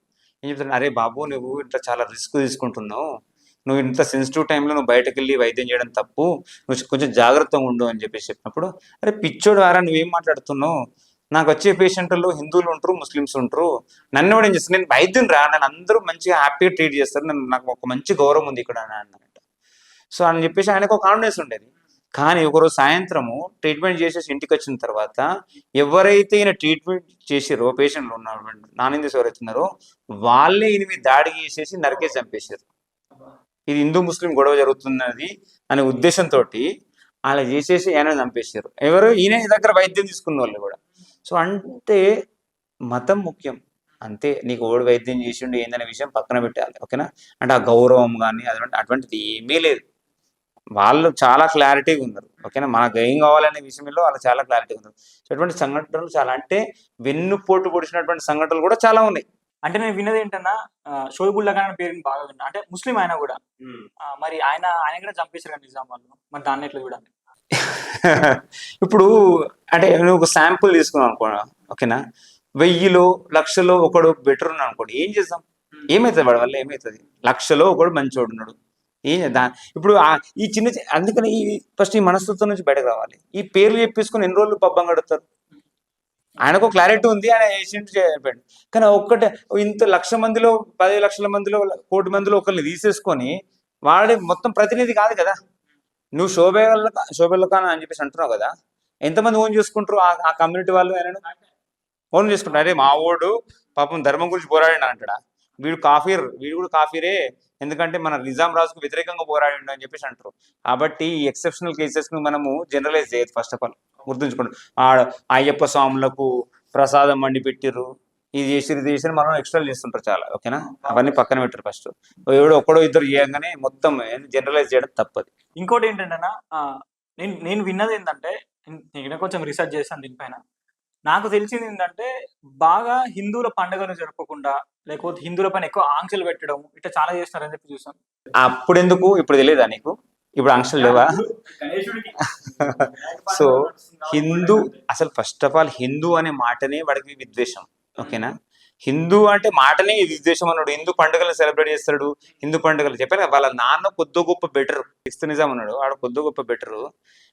ఏం చెప్తాడు, అరే బాబు నువ్వు ఇట్లా చాలా రిస్క్ తీసుకుంటున్నావు, నువ్వు ఇంత సెన్సిటివ్ టైంలో నువ్వు బయటకు వెళ్ళి వైద్యం చేయడం తప్పు, నువ్వు కొంచెం జాగ్రత్తగా ఉండు అని చెప్పేసి చెప్పినప్పుడు, అరే పిచ్చోడు వారా నువ్వేం మాట్లాడుతున్నావు, నాకు వచ్చే పేషెంట్లు హిందువులు ఉంటారు ముస్లిమ్స్ ఉంటారు, నన్ను కూడా ఏం చేస్తాను, నేను వైద్యం రా, నన్ను అందరూ మంచిగా హ్యాపీగా ట్రీట్ చేస్తారు, నాకు ఒక మంచి గౌరవం ఉంది ఇక్కడ అని అన్నారంట. సో అని చెప్పేసి ఆయనకు ఒక కాన్ఫిడెన్స్ ఉండేది. కానీ ఒకరోజు సాయంత్రము ట్రీట్మెంట్ చేసేసి ఇంటికి వచ్చిన తర్వాత ఎవరైతే ఈయన ట్రీట్మెంట్ చేసారో పేషెంట్లు ఉన్నారు నాన్ హిందూస్ ఎవరైతే ఉన్నారో వాళ్ళే ఈయన మీద దాడి చేసేసి నరికేసి చంపేశారు. ఇది హిందూ ముస్లిం గొడవ జరుగుతున్నది అనే ఉద్దేశంతో అలా చేసేసి ఆయన చంపేశారు. ఎవరు ఈయన దగ్గర వైద్యం తీసుకున్న వాళ్ళు కూడా. సో అంటే మతం ముఖ్యం అంతే, నీకు ఓడి వైద్యం చేసిండు ఏందనే విషయం పక్కన పెట్టాలి. ఓకేనా, అంటే ఆ గౌరవం కానీ అటువంటిది ఏమీ లేదు. వాళ్ళు చాలా క్లారిటీగా ఉన్నారు. ఓకేనా, మనకు ఏం కావాలనే విషయంలో వాళ్ళు చాలా క్లారిటీగా ఉన్నారు. సో ఇటువంటి సంఘటనలు చాలా, అంటే వెన్నుపోటు పొడిచినటువంటి సంఘటనలు కూడా చాలా ఉన్నాయి. అంటే నేను విన్నది ఏంటన్నా షోయిబుల్లా ఖాన్ అనే పేరుని బాగా విన్నా. అంటే ముస్లిం ఆయన కూడా. మరి ఆయన కూడా చంపేశారు కదా నిజాం వాళ్ళు. మరి దాన్ని ఎట్లా చూడాలి? ఇప్పుడు అంటే నువ్వు ఒక శాంపుల్ తీసుకున్నావు అనుకో, ఓకేనా, 1000లో 1,00,000లో ఒకడు బెటర్ ఉన్నాడు అనుకోండి, ఏం చేద్దాం? ఏమవుతుంది వాడి వల్ల? ఏమవుతుంది? 1,00,000లో ఒకడు మంచోడు ఉన్నాడు, ఏం చేద్దాం? ఇప్పుడు ఈ అందుకని ఈ ఫస్ట్ ఈ మనస్తత్వం నుంచి బయటకు రావాలి. ఈ పేర్లు చెప్పేసుకుని ఎన్ని రోజులు పబ్బం గడుపుతారు? ఆయనకు క్లారిటీ ఉంది, ఆయన ఏషియంట్ చెప్పాడు. కానీ ఒక్కటే ఇంత 1,00,000 మందిలో 10 లక్షల మందిలో 1 కోటి మందిలో ఒకరిని తీసేసుకొని వాడి మొత్తం ప్రతినిధి కాదు కదా. నువ్వు శోభేల్ ఖాన్ అని చెప్పేసి అంటున్నావు కదా, ఎంతమంది ఓన్ చేసుకుంటారు ఆ కమ్యూనిటీ వాళ్ళు? ఆయన ఓన్ చేసుకుంటారు. అరే మా ఓడు పాపం ధర్మం గురించి పోరాడిన అంటాడా? వీడు కూడా కాఫీరే, ఎందుకంటే మన నిజాం రాజుకు వ్యతిరేకంగా పోరాడిండు అని చెప్పేసి అంటారు. కాబట్టి ఈ ఎక్సెప్షనల్ కేసెస్ ను మనము జనరలైజ్ చేయదు. ఫస్ట్ ఆఫ్ ఆల్ గుర్తుంచుకోండి. అయ్యప్ప స్వాములకు ప్రసాదం వండి పెట్టిర్రు, ఇది చేసి మనం ఎక్స్ట్రా చేస్తుంటారు చాలా. ఓకేనా, అవన్నీ పక్కన పెట్టారు. ఫస్ట్ ఒక్కడో ఇద్దరు చేయంగానే మొత్తం జనరలైజ్ చేయడం తప్పది. ఇంకోటి ఏంటంటే నేను విన్నది ఏంటంటే, నేను కొంచెం రీసెర్చ్ చేశాను దీనిపైన. నాకు తెలిసింది ఏంటంటే, బాగా హిందువుల పండుగలు జరపకుండా, లేకపోతే హిందువుల పైన ఎక్కువ ఆంక్షలు పెట్టడం, ఇట్లా చాలా చేస్తున్నారని చెప్పి చూసాను. అప్పుడు ఎందుకు, ఇప్పుడు తెలియదా నీకు? ఇప్పుడు ఆంక్షలు లేవా? సో హిందూ, అసలు ఫస్ట్ ఆఫ్ ఆల్ హిందూ అనే మాటనే వాడికి విద్వేషం. ఓకేనా, హిందూ అంటే మాటనే విద్వేషం అన్నాడు. హిందూ పండుగలు సెలబ్రేట్ చేస్తాడు, హిందూ పండుగలు చెప్పాను కదా. వాళ్ళ నాన్న కొద్ది గొప్ప బెటర్, క్రిస్తు నిజాం అన్నాడు, వాడు కొద్ది గొప్ప బెటరు.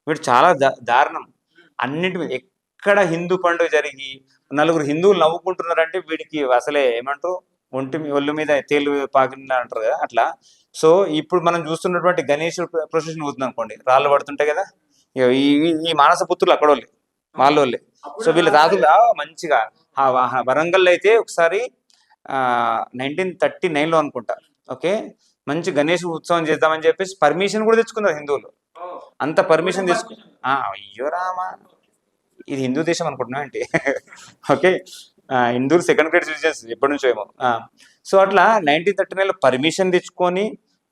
వీడు చాలా దారుణం. అన్నింటి మీద ఎక్కడ హిందూ పండుగ జరిగి నలుగురు హిందువులు నవ్వుకుంటున్నారంటే వీడికి అసలే ఏమంటారు, ఒళ్ళు మీద తేలు పాకిన అంటారు కదా, అట్లా. సో ఇప్పుడు మనం చూస్తున్నటువంటి గణేష్ ప్రొసెషన్ అవుతుంది అనుకోండి, రాళ్ళు పడుతుంటాయి కదా, ఈ మానస పుత్రులు అక్కడ వాళ్ళోళ్ళే. సో వీళ్ళ రాజులు మంచిగా వరంగల్ అయితే ఒకసారి 1939లో అనుకుంటా, ఓకే, మంచి గణేష్ ఉత్సవం చేద్దామని చెప్పేసి పర్మిషన్ కూడా తెచ్చుకున్నారు హిందువులు. అంత పర్మిషన్ తీసుకుని, అయ్యో రామా, ఇది హిందూ దేశం అనుకుంటున్నా అంటే ఓకే, హిందువులు సెకండ్ గ్రేడ్ సిటిజన్స్ ఎప్పటి నుంచో ఏమో. సో అట్లా 1939లో పర్మిషన్ తెచ్చుకొని,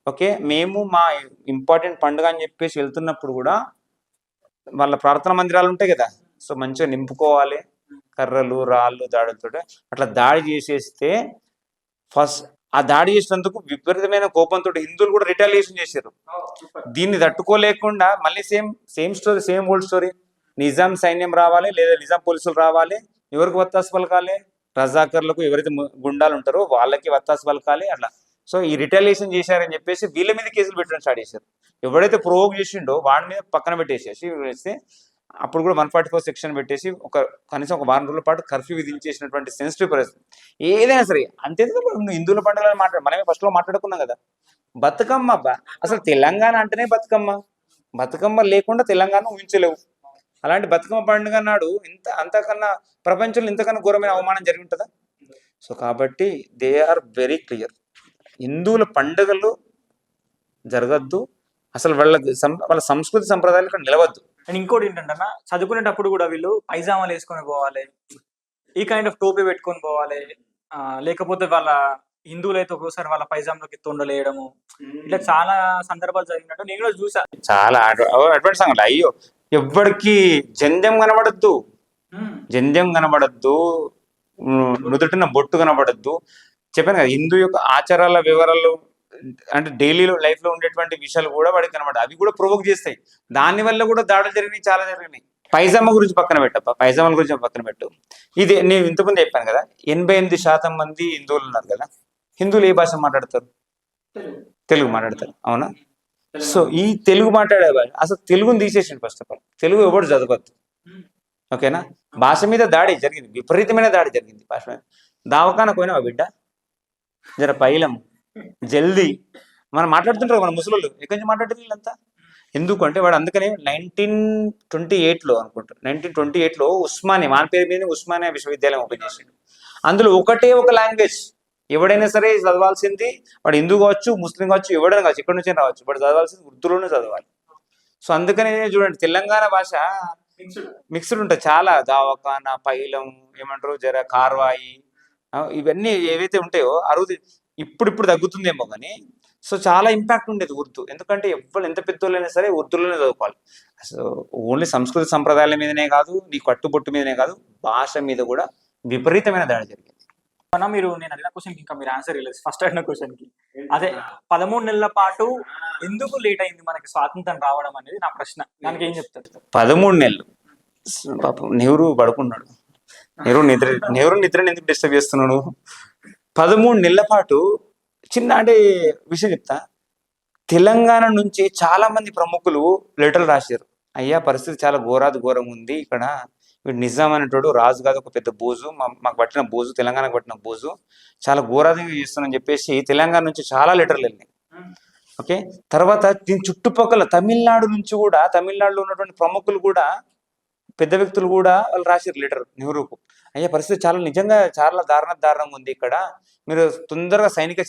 ఓకే, మేము మా ఇంపార్టెంట్ పండుగ అని చెప్పేసి వెళ్తున్నప్పుడు కూడా వాళ్ళ ప్రార్థనా మందిరాలు ఉంటాయి కదా, సో మంచిగా నింపుకోవాలి, కర్రలు రాళ్ళు దాడులతో అట్లా దాడి చేసేస్తే, ఫస్ట్ ఆ దాడి చేసినందుకు విపరీతమైన కోపంతో హిందువులు కూడా రిటాలియేషన్ చేశారు. దీన్ని తట్టుకోలేకుండా మళ్ళీ same story, same old story. Nizam సైన్యం రావాలి, లేదా నిజాం పోలీసులు రావాలి, ఎవరికి వత్తాసు పలకాలి? రజాకర్లకు, ఎవరైతే గుండాలు ఉంటారో వాళ్ళకి వత్తాసు పలకాలి, అట్లా. సో ఈ రిటాలియేషన్ చేశారని చెప్పేసి వీళ్ళ మీద కేసులు పెట్టడం స్టార్ట్ చేశారు. ఎవడైతే ప్రోవోక్ చేసిండో వాడి మీద పక్కన పెట్టేసేసి వేస్తే, అప్పుడు కూడా 144 సెక్షన్ పెట్టేసి కనీసం ఒక వారం రోజుల పాటు కర్ఫ్యూ విధించేసినటువంటి సెన్సిటివ్ పరిస్థితి. ఏదైనా సరే అంతే. హిందువుల పండుగలను మనమే ఫస్ట్ లో మాట్లాడుకున్నాం కదా, బతుకమ్మ. అసలు తెలంగాణ అంటేనే బతుకమ్మ లేకుండా తెలంగాణ ఊహించలేవు. అలాంటి బతుకమ్మ పండుగ నాడు అంతకన్నా ప్రపంచంలో ఇంతకన్నా ఘోరమైన అవమానం జరిగి ఉంటుందా? సో కాబట్టి దే ఆర్ వెరీ క్లియర్, హిందువుల పండుగలు జరగద్దు, అసలు వాళ్ళ సంస్కృతి సంప్రదాయాలు ఇక్కడ నిలవద్దు. అండ్ ఇంకోటి ఏంటంటే, చదువుకునేటప్పుడు కూడా వీళ్ళు పైజామాలు వేసుకొని పోవాలి, ఈ కైండ్ ఆఫ్ టోపీ పెట్టుకొని పోవాలి, లేకపోతే వాళ్ళ హిందువులు అయితే ఒక్కోసారి వాళ్ళ పైజాంలోకి తొండలేయడము, ఇట్లా చాలా సందర్భాలు జరిగినట్టు నేను కూడా చూసా. చాలా అడ్వాన్స్ సంగతి. అయ్యో, ఎవ్వడికి జంధ్యం కనబడద్దు, నుదుటిన బొట్టు కనబడద్దు. చెప్పాను కదా, హిందూ యొక్క ఆచారాల వివరాలు అంటే డైలీ లైఫ్ లో ఉండేటువంటి విషయాలు కూడా వాడికి కనబడదు. అవి కూడా ప్రొవోక్ చేస్తాయి. దాని వల్ల కూడా దాడులు జరిగినాయి, చాలా జరిగినాయి. పైజామా గురించి పక్కన పైజామాల గురించి పక్కన పెట్టు. ఇది నేను ఇంతకుముందు చెప్పాను కదా, 88% మంది హిందువులు ఉన్నారు కదా. హిందువులు ఏ భాష మాట్లాడతారు? తెలుగు మాట్లాడతారు, అవునా? సో ఈ తెలుగు మాట్లాడే భాష, అసలు తెలుగుని తీసేసిండు. ఫస్ట్ ఆఫ్ ఆల్ తెలుగు ఎవరు చదవద్దు, ఓకేనా. భాష మీద దాడి జరిగింది, విపరీతమైన దాడి జరిగింది భాష మీద. దావకాన పోయినావా బిడ్డ? జర పైలం జల్దీ. మనం మాట్లాడుతుంటారు మన ముసలు ఎక్కడి నుంచి మాట్లాడుతుంది వీళ్ళంతా. ఎందుకంటే వాడు అందుకనే 1928లో అనుకుంటారు, 1928లో ఉస్మానియా, మన పేరు మీద ఉస్మానియా విశ్వవిద్యాలయం ఓపెన్ చేసిండు. అందులో ఒకటే ఒక లాంగ్వేజ్, ఎవడైనా సరే చదవాల్సింది, వాడు హిందూ కావచ్చు, ముస్లిం కావచ్చు, ఎవడైనా కావచ్చు, ఎక్కడి నుంచి రావచ్చు, వాడు చదవాల్సింది ఉర్దూలోనే చదవాలి. సో అందుకనే చూడండి, తెలంగాణ భాష మిక్స్డ్ ఉంటుంది చాలా. దావకాన, పైలం, ఏమంటారు, జర కార్వాయి, ఇవన్నీ ఏవైతే ఉంటాయో అరుదు ఇప్పుడు తగ్గుతుందేమో కానీ సో చాలా ఇంపాక్ట్ ఉండేది ఉర్దూ. ఎందుకంటే ఎవ్వరు ఎంత పెద్దోళ్ళైనా సరే ఉర్దూలోనే చదువుకోవాలి. సో ఓన్లీ సంస్కృతి సంప్రదాయాల మీదనే కాదు, నీ కట్టుబొట్టు మీదనే కాదు, భాష మీద కూడా విపరీతమైన దాడి జరిగింది. నేను అడిగిన క్వశ్చన్ ఇంకా మీరు ఆన్సర్ ఇవ్వలేదు. ఫస్ట్ అడిగిన క్వశ్చన్ కి అదే 13 నెలల పాటు ఎందుకు లేట్ అయింది మనకి స్వాతంత్రం రావడం అనేది నా ప్రశ్న. దానికి ఏం చెప్తారు? 13 నెలలు పాపం నెహ్రూ పడుకున్నాడు. నెహ్రూ నిద్రని ఎందుకు డిస్టర్బ్ చేస్తున్నాడు? 13 నెలల పాటు చిన్న అంటే విషయం చెప్తా. తెలంగాణ నుంచి చాలా మంది ప్రముఖులు లెటర్లు రాశారు. అయ్యా పరిస్థితి చాలా ఘోరం ఉంది ఇక్కడ, వీడు నిజాం అనేటోడు రాజు కాదు, ఒక పెద్ద బోజు, మాకు పట్టిన బోజు, తెలంగాణకు పట్టిన బోజు, చాలా ఘోరాధిగా చేస్తున్నాని చెప్పేసి తెలంగాణ నుంచి చాలా లెటర్లు వెళ్ళినాయి. ఓకే, తర్వాత దీని చుట్టుపక్కల తమిళనాడు నుంచి కూడా, తమిళనాడులో ఉన్నటువంటి ప్రముఖులు కూడా, పెద్ద వ్యక్తులు కూడా వాళ్ళు రాశారు లెటర్ నెహ్రూకు. అయ్యా పరిస్థితి చాలా నిజంగా చాలా దారుణంగా ఉంది ఇక్కడ, మీరు తొందరగా సైనిక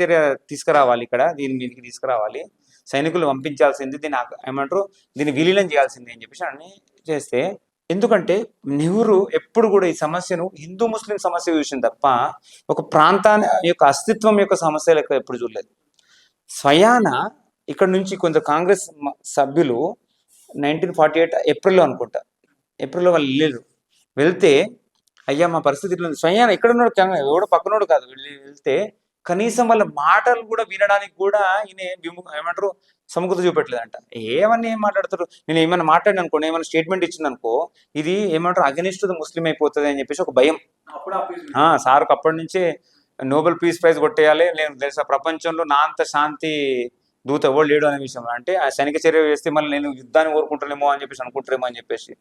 చర్య తీసుకురావాలి, ఇక్కడ దీని మీదకి తీసుకురావాలి, సైనికులు పంపించాల్సింది, దీన్ని విలీనం చేయాల్సింది అని చెప్పేసి అని చేస్తే, ఎందుకంటే నెహ్రూ ఎప్పుడు కూడా ఈ సమస్యను హిందూ ముస్లిం సమస్య చూసింది తప్ప ఒక ప్రాంతాన్ని యొక్క అస్తిత్వం యొక్క సమస్య లెక్క ఎప్పుడు చూడలేదు. స్వయాన ఇక్కడ నుంచి కొందరు కాంగ్రెస్ సభ్యులు 1948 ఏప్రిల్లో అనుకుంటా, ఏప్రిల్లో వాళ్ళు వెళ్తే అయ్యా మా పరిస్థితి ఇట్లా స్వయాన ఇక్కడ ఉన్నాడు, ఎవడో పక్కనోడు కాదు, వెళ్తే కనీసం వాళ్ళ మాటలు కూడా వినడానికి కూడా ఈయన సముఖత చూపెట్టలేదంట. ఏం మాట్లాడతారు, నేను ఏమైనా మాట్లాడిన అనుకోండి, ఏమైనా స్టేట్మెంట్ ఇచ్చిందనుకో, ఇది అగెనిస్ట్ ద ముస్లిం అయిపోతుంది అని చెప్పేసి ఒక భయం. సార్కు అప్పటి నుంచే నోబెల్ పీస్ ప్రైజ్ కొట్టేయాలి, నేను తెలుసా ప్రపంచంలో నా అంత శాంతి దూత ఎవరు లేడు అనే విషయం. అంటే ఆ సైనిక చర్య వేస్తే మళ్ళీ నేను యుద్ధాన్ని కోరుకుంటానేమో అని చెప్పేసి అనుకుంటారేమో అని చెప్పేసి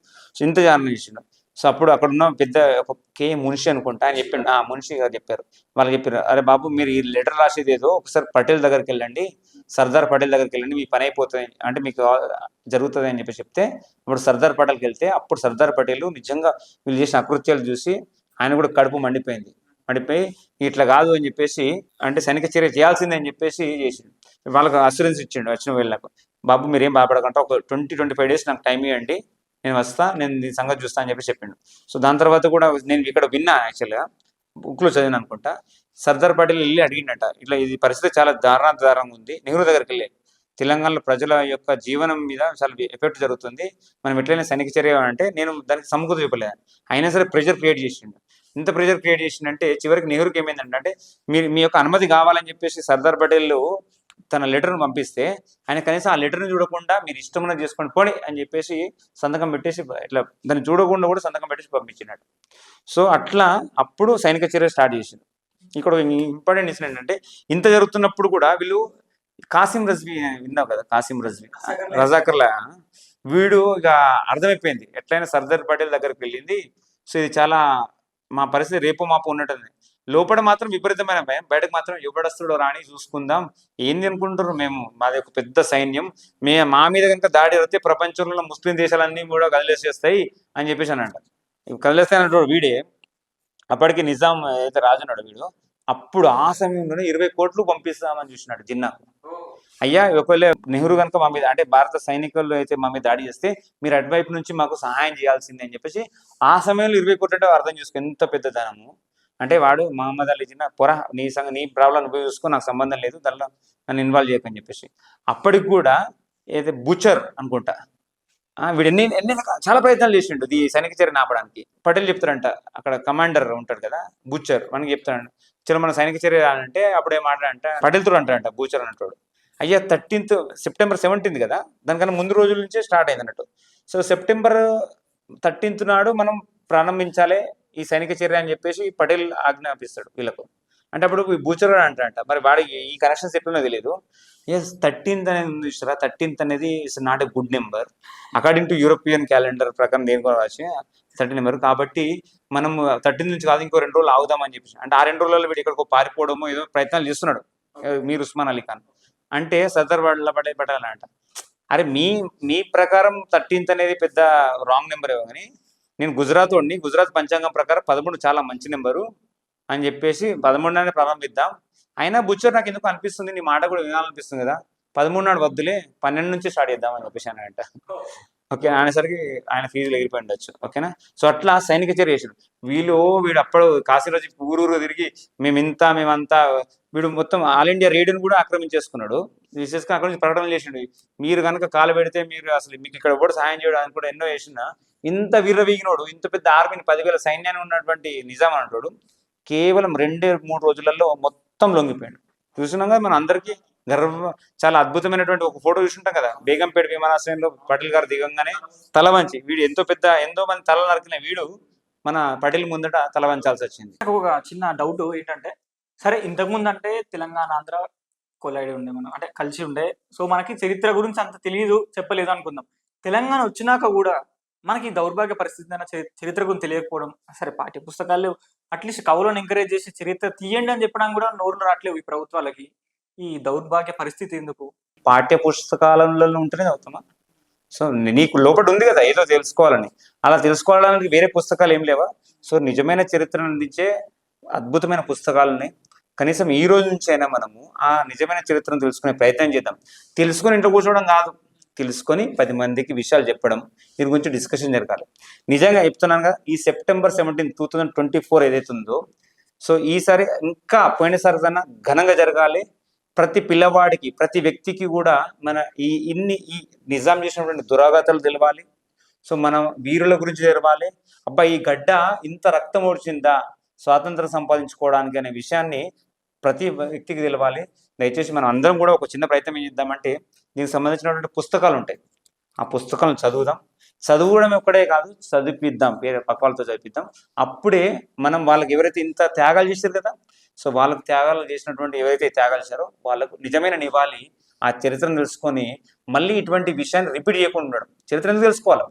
ఇంత జానం చేసిండు. సో అప్పుడు అక్కడ ఉన్న పెద్ద ఒక మున్షి అనుకుంటా ఆయన చెప్పిండు, ఆ మున్షి గారు చెప్పారు, వాళ్ళు చెప్పారు, అరే బాబు మీరు ఈ లెటర్ రాసేది ఏదో ఒకసారి పటేల్ దగ్గరికి వెళ్ళండి, సర్దార్ పటేల్ దగ్గరికి వెళ్ళండి, మీ పని అయిపోతుంది, అంటే మీకు జరుగుతుంది అని చెప్పి చెప్తే, ఇప్పుడు సర్దార్ పటేల్కి వెళ్తే అప్పుడు సర్దార్ పటేల్ నిజంగా వీళ్ళు చేసిన అకృత్యాలు చూసి ఆయన కూడా కడుపు మండిపోయి ఇట్లా కాదు అని చెప్పేసి, అంటే సైనిక చర్య చేయాల్సిందే అని చెప్పేసి చేసిండు. వాళ్ళకి అస్యూరెన్స్ ఇచ్చిండు వచ్చిన వీళ్ళకు, బాబు మీరేం బాధపడకుండా ఒక 20-25 డేస్ నాకు టైం ఇవ్వండి, నేను వస్తా, నేను దీని సంగతి చూస్తా అని చెప్పి చెప్పిండు. సో దాని తర్వాత కూడా నేను ఇక్కడ విన్నా, యాక్చువల్గా బుక్లో చదివిన అనుకుంటా, సర్దార్ పటేల్ వెళ్ళి అడిగిండట, ఇట్లా ఇది పరిస్థితి చాలా దారుణంగా ఉంది, నెహ్రూ దగ్గరికి వెళ్ళి తెలంగాణలో ప్రజల యొక్క జీవనం మీద చాలా ఎఫెక్ట్ జరుగుతుంది, మనం ఎట్లయినా సైనిక చర్య అంటే, నేను దానికి సముఖత చూపలేదు, అయినా సరే ప్రెషర్ క్రియేట్ చేసిండు. ఇంత ప్రెషర్ క్రియేట్ చేసిందంటే చివరికి నెహ్రూకి ఏమైందంటే, మీ యొక్క అనుమతి కావాలని చెప్పేసి సర్దార్ పటేల్ తన లెటర్ను పంపిస్తే, ఆయన కనీసం ఆ లెటర్ని చూడకుండా మీరు ఇష్టమైన చేసుకొని పోనీ అని చెప్పేసి సంతకం పెట్టేసి, ఇట్లా దాన్ని చూడకుండా కూడా సంతకం పెట్టేసి పంపించినట్టు. సో అట్లా అప్పుడు సైనిక చర్య స్టార్ట్ చేసింది. ఇక్కడ ఇంపార్టెంట్ ఇన్సిడెంట్ అంటే, ఇంత జరుగుతున్నప్పుడు కూడా వీళ్ళు కాసిం రజ్వీ విన్నావు కదా, కాసిం రజ్వీ రజాకర్లా, వీడు ఇక అర్థమైపోయింది ఎట్లయినా సర్దార్ పటేల్ దగ్గరికి వెళ్ళింది, సో ఇది చాలా మా పరిస్థితి రేపు మాపు ఉన్నట్టుంది, లోపల మాత్రం విపరీతమైన భయం, బయటకు మాత్రం ఎవడస్తుడో రాని చూసుకుందాం, ఏంది అనుకుంటారు, మాది ఒక పెద్ద సైన్యం, మా మీద కనుక దాడి జరిగితే ప్రపంచంలో ముస్లిం దేశాలన్నీ కూడా కదిలేసేస్తాయి అని చెప్పేసి అని అంటారు. కదిలేస్తాయన్నట్టు వీడే అప్పటికి నిజాం అయితే రాజున్నాడు వీడు, అప్పుడు ఆ సమయంలోనే 20 కోట్లు పంపిస్తామని చూసినాడు జిన్నాకు. అయ్యా ఒకవేళ నెహ్రూ కనుక మా మీద, అంటే భారత సైనికులు అయితే మా మీద దాడి చేస్తే మీరు అటువైపు నుంచి మాకు సహాయం చేయాల్సిందే అని చెప్పేసి, ఆ సమయంలో 20 కోట్లు అంటే అర్థం చేసుకో ఎంత పెద్ద ధనము. అంటే వాడు మహమ్మద్ అలీ జిన్నా పొరా, నీ ప్రాబ్లం నువ్వు చూసుకో, నాకు సంబంధం లేదు, దానిలో నన్ను ఇన్వాల్వ్ చేయకని చెప్పేసి. అప్పటికి కూడా ఏదైతే బుచర్ అనుకుంటా, వీడు ఎన్ని చాలా ప్రయత్నాలు చేసిండు ఈ సైనిక చర్యను ఆపడానికి. పటేల్ చెప్తారంట, అక్కడ కమాండర్ ఉంటాడు కదా బుచర్, మనకి చెప్తాడంట, చలో మన సైనిక చర్య అంటే అప్పుడు ఏం మాట్లాడంట, పటేల్తో అంటాడంట బూచర్ అన్నట్టు, అయ్యా సెప్టెంబర్ 17 కదా, దానికన్నా ముందు రోజుల నుంచే స్టార్ట్ అయింది అన్నట్టు. సో సెప్టెంబర్ 13 నాడు మనం ప్రారంభించాలి ఈ సైనిక చర్య అని చెప్పేసి పటేల్ ఆజ్ఞాపిస్తాడు వీళ్ళకు. అంటే అప్పుడు బూచర్ అంటాడంట, మరి వాడికి ఈ కనెక్షన్స్ ఎట్లనో తెలియదు. 13th అనేది ఉంది చూసారా, 13th అనేది it's not a good number according to European calendar ప్రకారం, దేని కూడా వచ్చి 13 నెంబర్, కాబట్టి మనం 13 నుంచి కాదు ఇంకో 2 రోజులు ఆగుదామని చెప్పేసి, అంటే ఆ 2 రోజుల్లో వీడు ఇక్కడికి పారిపోవడమో ఏదో ప్రయత్నాలు చేస్తున్నాడు మీర్ ఉస్మాన్ అలీ ఖాన్. అంటే సర్దార్ వల్లభాయ్ పటేల్ అంట, అరే మీ ప్రకారం 13th అనేది పెద్ద రాంగ్ నెంబర్ ఏమో, కానీ నేను గుజరాత్ పంచాంగం ప్రకారం 13 చాలా మంచి నెంబరు అని చెప్పేసి 13 ప్రారంభిద్దాం. అయినా బుచ్చర్ నాకు ఎందుకు అనిపిస్తుంది, నీ మాట కూడా వినాలనిపిస్తుంది కదా, 13 నాడు వద్దులే 12 నుంచి స్టార్ట్ చేద్దాం అని చెప్పేసి అనంట. ఓకే అనేసరికి ఆయన ఫీజులు ఎగిరిపోయి ఉండొచ్చు. ఓకేనా? సో అట్లా సైనిక చర్య చేసాడు. వీడు అప్పుడు కాశీరాజు ఊరూరు తిరిగి మేమంతా వీడు మొత్తం ఆల్ ఇండియా రేడియోని కూడా ఆక్రమించేసుకున్నాడు. విశేషంగా అక్కడ నుంచి ప్రకటన చేసిండు. మీరు కనుక కాలు పెడితే మీరు అసలు మీకు ఇక్కడ కూడా సహాయం చేయడం అని కూడా ఎన్నో చేసిన ఇంత వీరవీగినోడు, ఇంత పెద్ద ఆర్మీని 10,000 సైన్యాన్ని ఉన్నటువంటి నిజాం అంటాడు కేవలం 2-3 రోజులలో మొత్తం లొంగిపోయాడు. చూసినాం కదా మన అందరికీ చాలా అద్భుతమైనటువంటి ఒక ఫోటో చూసుంటాం కదా, బేగంపేట విమానాశ్రయంలో పటేల్ గారు దిగంగానే తల వంచి వీడు ఎంతో మంది తల నరికిన వీడు మన పటేల్ ముందట తల వంచాల్సి వచ్చింది. నాకు ఒక చిన్న డౌట్ ఏంటంటే, సరే ఇంతకుముందు అంటే తెలంగాణ ఆంధ్ర కొలైడ్ ఉండే, మనం అంటే కలిసి ఉండే, సో మనకి చరిత్ర గురించి అంత తెలియదు, చెప్పలేదు అనుకుందాం. తెలంగాణ వచ్చినాక కూడా మనకి ఈ దౌర్భాగ్య పరిస్థితి అయినా చరిత్ర గురించి తెలియకపోవడం, సరే పాఠ్య పుస్తకాలు అట్లీస్ట్ కవులను ఎంకరేజ్ చేసి చరిత్ర తీయండి అని చెప్పడం కూడా నోరులు రావట్లేవు ఈ ప్రభుత్వాలకి. ఈ దౌర్భాగ్య పరిస్థితి ఎందుకు? పాఠ్య పుస్తకాలలో ఉంటేనే చదువుతామా? సో నీకు లోపల ఉంది కదా ఏదో తెలుసుకోవాలని, అలా తెలుసుకోవడానికి వేరే పుస్తకాలు ఏం లేవా? సో నిజమైన చరిత్రను అందించే అద్భుతమైన పుస్తకాలని కనీసం ఈ రోజు నుంచి అయినా మనము ఆ నిజమైన చరిత్రను తెలుసుకునే ప్రయత్నం చేద్దాం. తెలుసుకొని ఇంట్లో కూర్చోవడం కాదు, తెలుసుకొని 10 మందికి విషయాలు చెప్పడం, దీని గురించి డిస్కషన్ జరగాలి. నిజంగా చెప్తున్నాను కదా, ఈ సెప్టెంబర్ 17, 2024 ఏదైతే ఉందో, సో ఈసారి ఇంకా పోయినసారి కన్నా ఘనంగా జరగాలి. ప్రతి పిల్లవాడికి, ప్రతి వ్యక్తికి కూడా మన ఈ నిజాం చేసినటువంటి దురాఘాతాలు తెలవాలి. సో మనం వీరుల గురించి తెలవాలి. అబ్బా ఈ గడ్డ ఇంత రక్తం ఓడ్చిందా స్వాతంత్రం సంపాదించుకోవడానికి అనే విషయాన్ని ప్రతి వ్యక్తికి తెలవాలి. దయచేసి మనం అందరం కూడా ఒక చిన్న ప్రయత్నం ఏం చేద్దామంటే, దీనికి సంబంధించినటువంటి పుస్తకాలు ఉంటాయి, ఆ పుస్తకాలను చదువుదాం. చదువుడం ఒక్కడే కాదు, చదివిద్దాం, వేరే పక్క వాళ్ళతో చదివిద్దాం. అప్పుడే మనం వాళ్ళకి ఎవరైతే ఇంత త్యాగాలు చేశారు కదా, సో వాళ్ళకు త్యాగాలు చేసినటువంటి ఎవరైతే త్యాగాలు చేశారో వాళ్ళకు నిజమైన నివాళి ఆ చరిత్రను తెలుసుకొని మళ్ళీ ఇటువంటి విషయాన్ని రిపీట్ చేయకుండా ఉండడం. చరిత్ర ఎందుకు తెలుసుకోవాలి?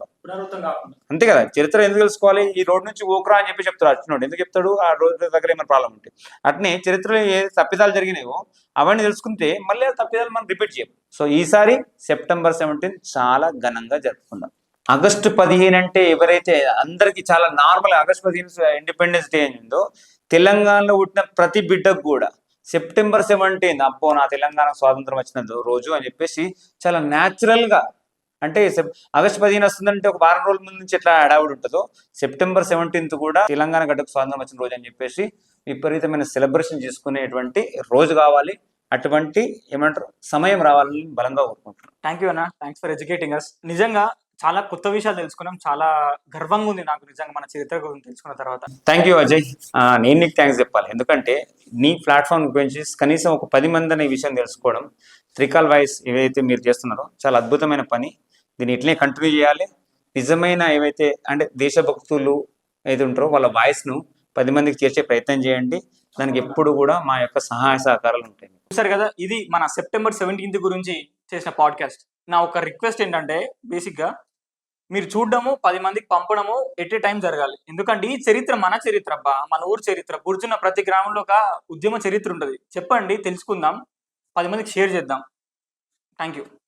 అంతే కదా, చరిత్ర ఎందుకు తెలుసుకోవాలి? ఈ రోడ్ నుంచి ఓకరా అని చెప్పి చెప్తాడు అచ్చినోడు, ఎందుకు చెప్తాడు? ఆ రోడ్ దగ్గర ఏమైనా ప్రాబ్లం ఉంటే. అట్నే చరిత్రలో ఏ తప్పిదాలు జరిగినాయో అవన్నీ తెలుసుకుంటే మళ్ళీ ఆ తప్పిదాలు మనం రిపీట్ చేయం. సో ఈసారి సెప్టెంబర్ 17 చాలా ఘనంగా జరుపుకుందాం. ఆగస్టు 15 అంటే ఎవరైతే అందరికీ చాలా నార్మల్, ఆగస్టు 15 ఇండిపెండెన్స్ డే ఉందో తెలంగాణలో పుట్టిన ప్రతి బిడ్డకు కూడా సెప్టెంబర్ 17 అప్పో నా తెలంగాణ స్వాతంత్రం వచ్చిన రోజు అని చెప్పేసి చాలా న్యాచురల్ గా, అంటే ఆగస్టు 15 వస్తుందంటే ఒక వారం రోజుల ముందు నుంచి ఎట్లా హడావుడి ఉంటుందో, సెప్టెంబర్ 17 కూడా తెలంగాణ గడ్డకు స్వాతంత్రం వచ్చిన రోజు అని చెప్పేసి విపరీతమైన సెలబ్రేషన్ చేసుకునేటువంటి రోజు కావాలి. అటువంటి ఏమంటారు సమయం రావాలని బలంగా కోరుకుంటున్నాను. థ్యాంక్ యూ అన్న, థ్యాంక్స్ ఫర్ ఎడ్యుకేటింగ్ అస్. నిజంగా చాలా కొత్త విషయాలు తెలుసుకున్నాం, చాలా గర్వంగా ఉంది నాకు నిజంగా మన చరిత్ర గురించి తెలుసుకున్న తర్వాత. Thank you Ajay. నేను నీకు థ్యాంక్స్ చెప్పాలి, ఎందుకంటే నీ ప్లాట్ఫామ్ గురించి కనీసం ఒక 10 మంది అనే విషయం తెలుసుకోవడం, త్రికాల్ వాయిస్ ఏవైతే మీరు చేస్తున్నారో చాలా అద్భుతమైన పని. దీన్ని ఇట్లనే కంటిన్యూ చేయాలి. నిజమైన ఏవైతే అంటే దేశభక్తులు ఏది ఉంటారో వాళ్ళ వాయిస్ను 10 మందికి చేర్చే ప్రయత్నం చేయండి. దానికి ఎప్పుడు కూడా మా యొక్క సహాయ సహకారాలు ఉంటాయి. చూసారు కదా, ఇది మన సెప్టెంబర్ 17 గురించి చేసిన పాడ్కాస్ట్. నా ఒక రిక్వెస్ట్ ఏంటంటే, బేసిక్గా మీరు చూడడము 10 మందికి పంపడము ఎట్ ఏ టైం జరగాలి. ఎందుకంటే ఈ చరిత్ర మన చరిత్ర అబ్బా, మన ఊరు చరిత్ర. బుర్జున్న ప్రతి గ్రామంలో ఒక ఉద్యమ చరిత్ర ఉంటుంది. చెప్పండి, తెలుసుకుందాం, 10 మందికి షేర్ చేద్దాం. Thank you.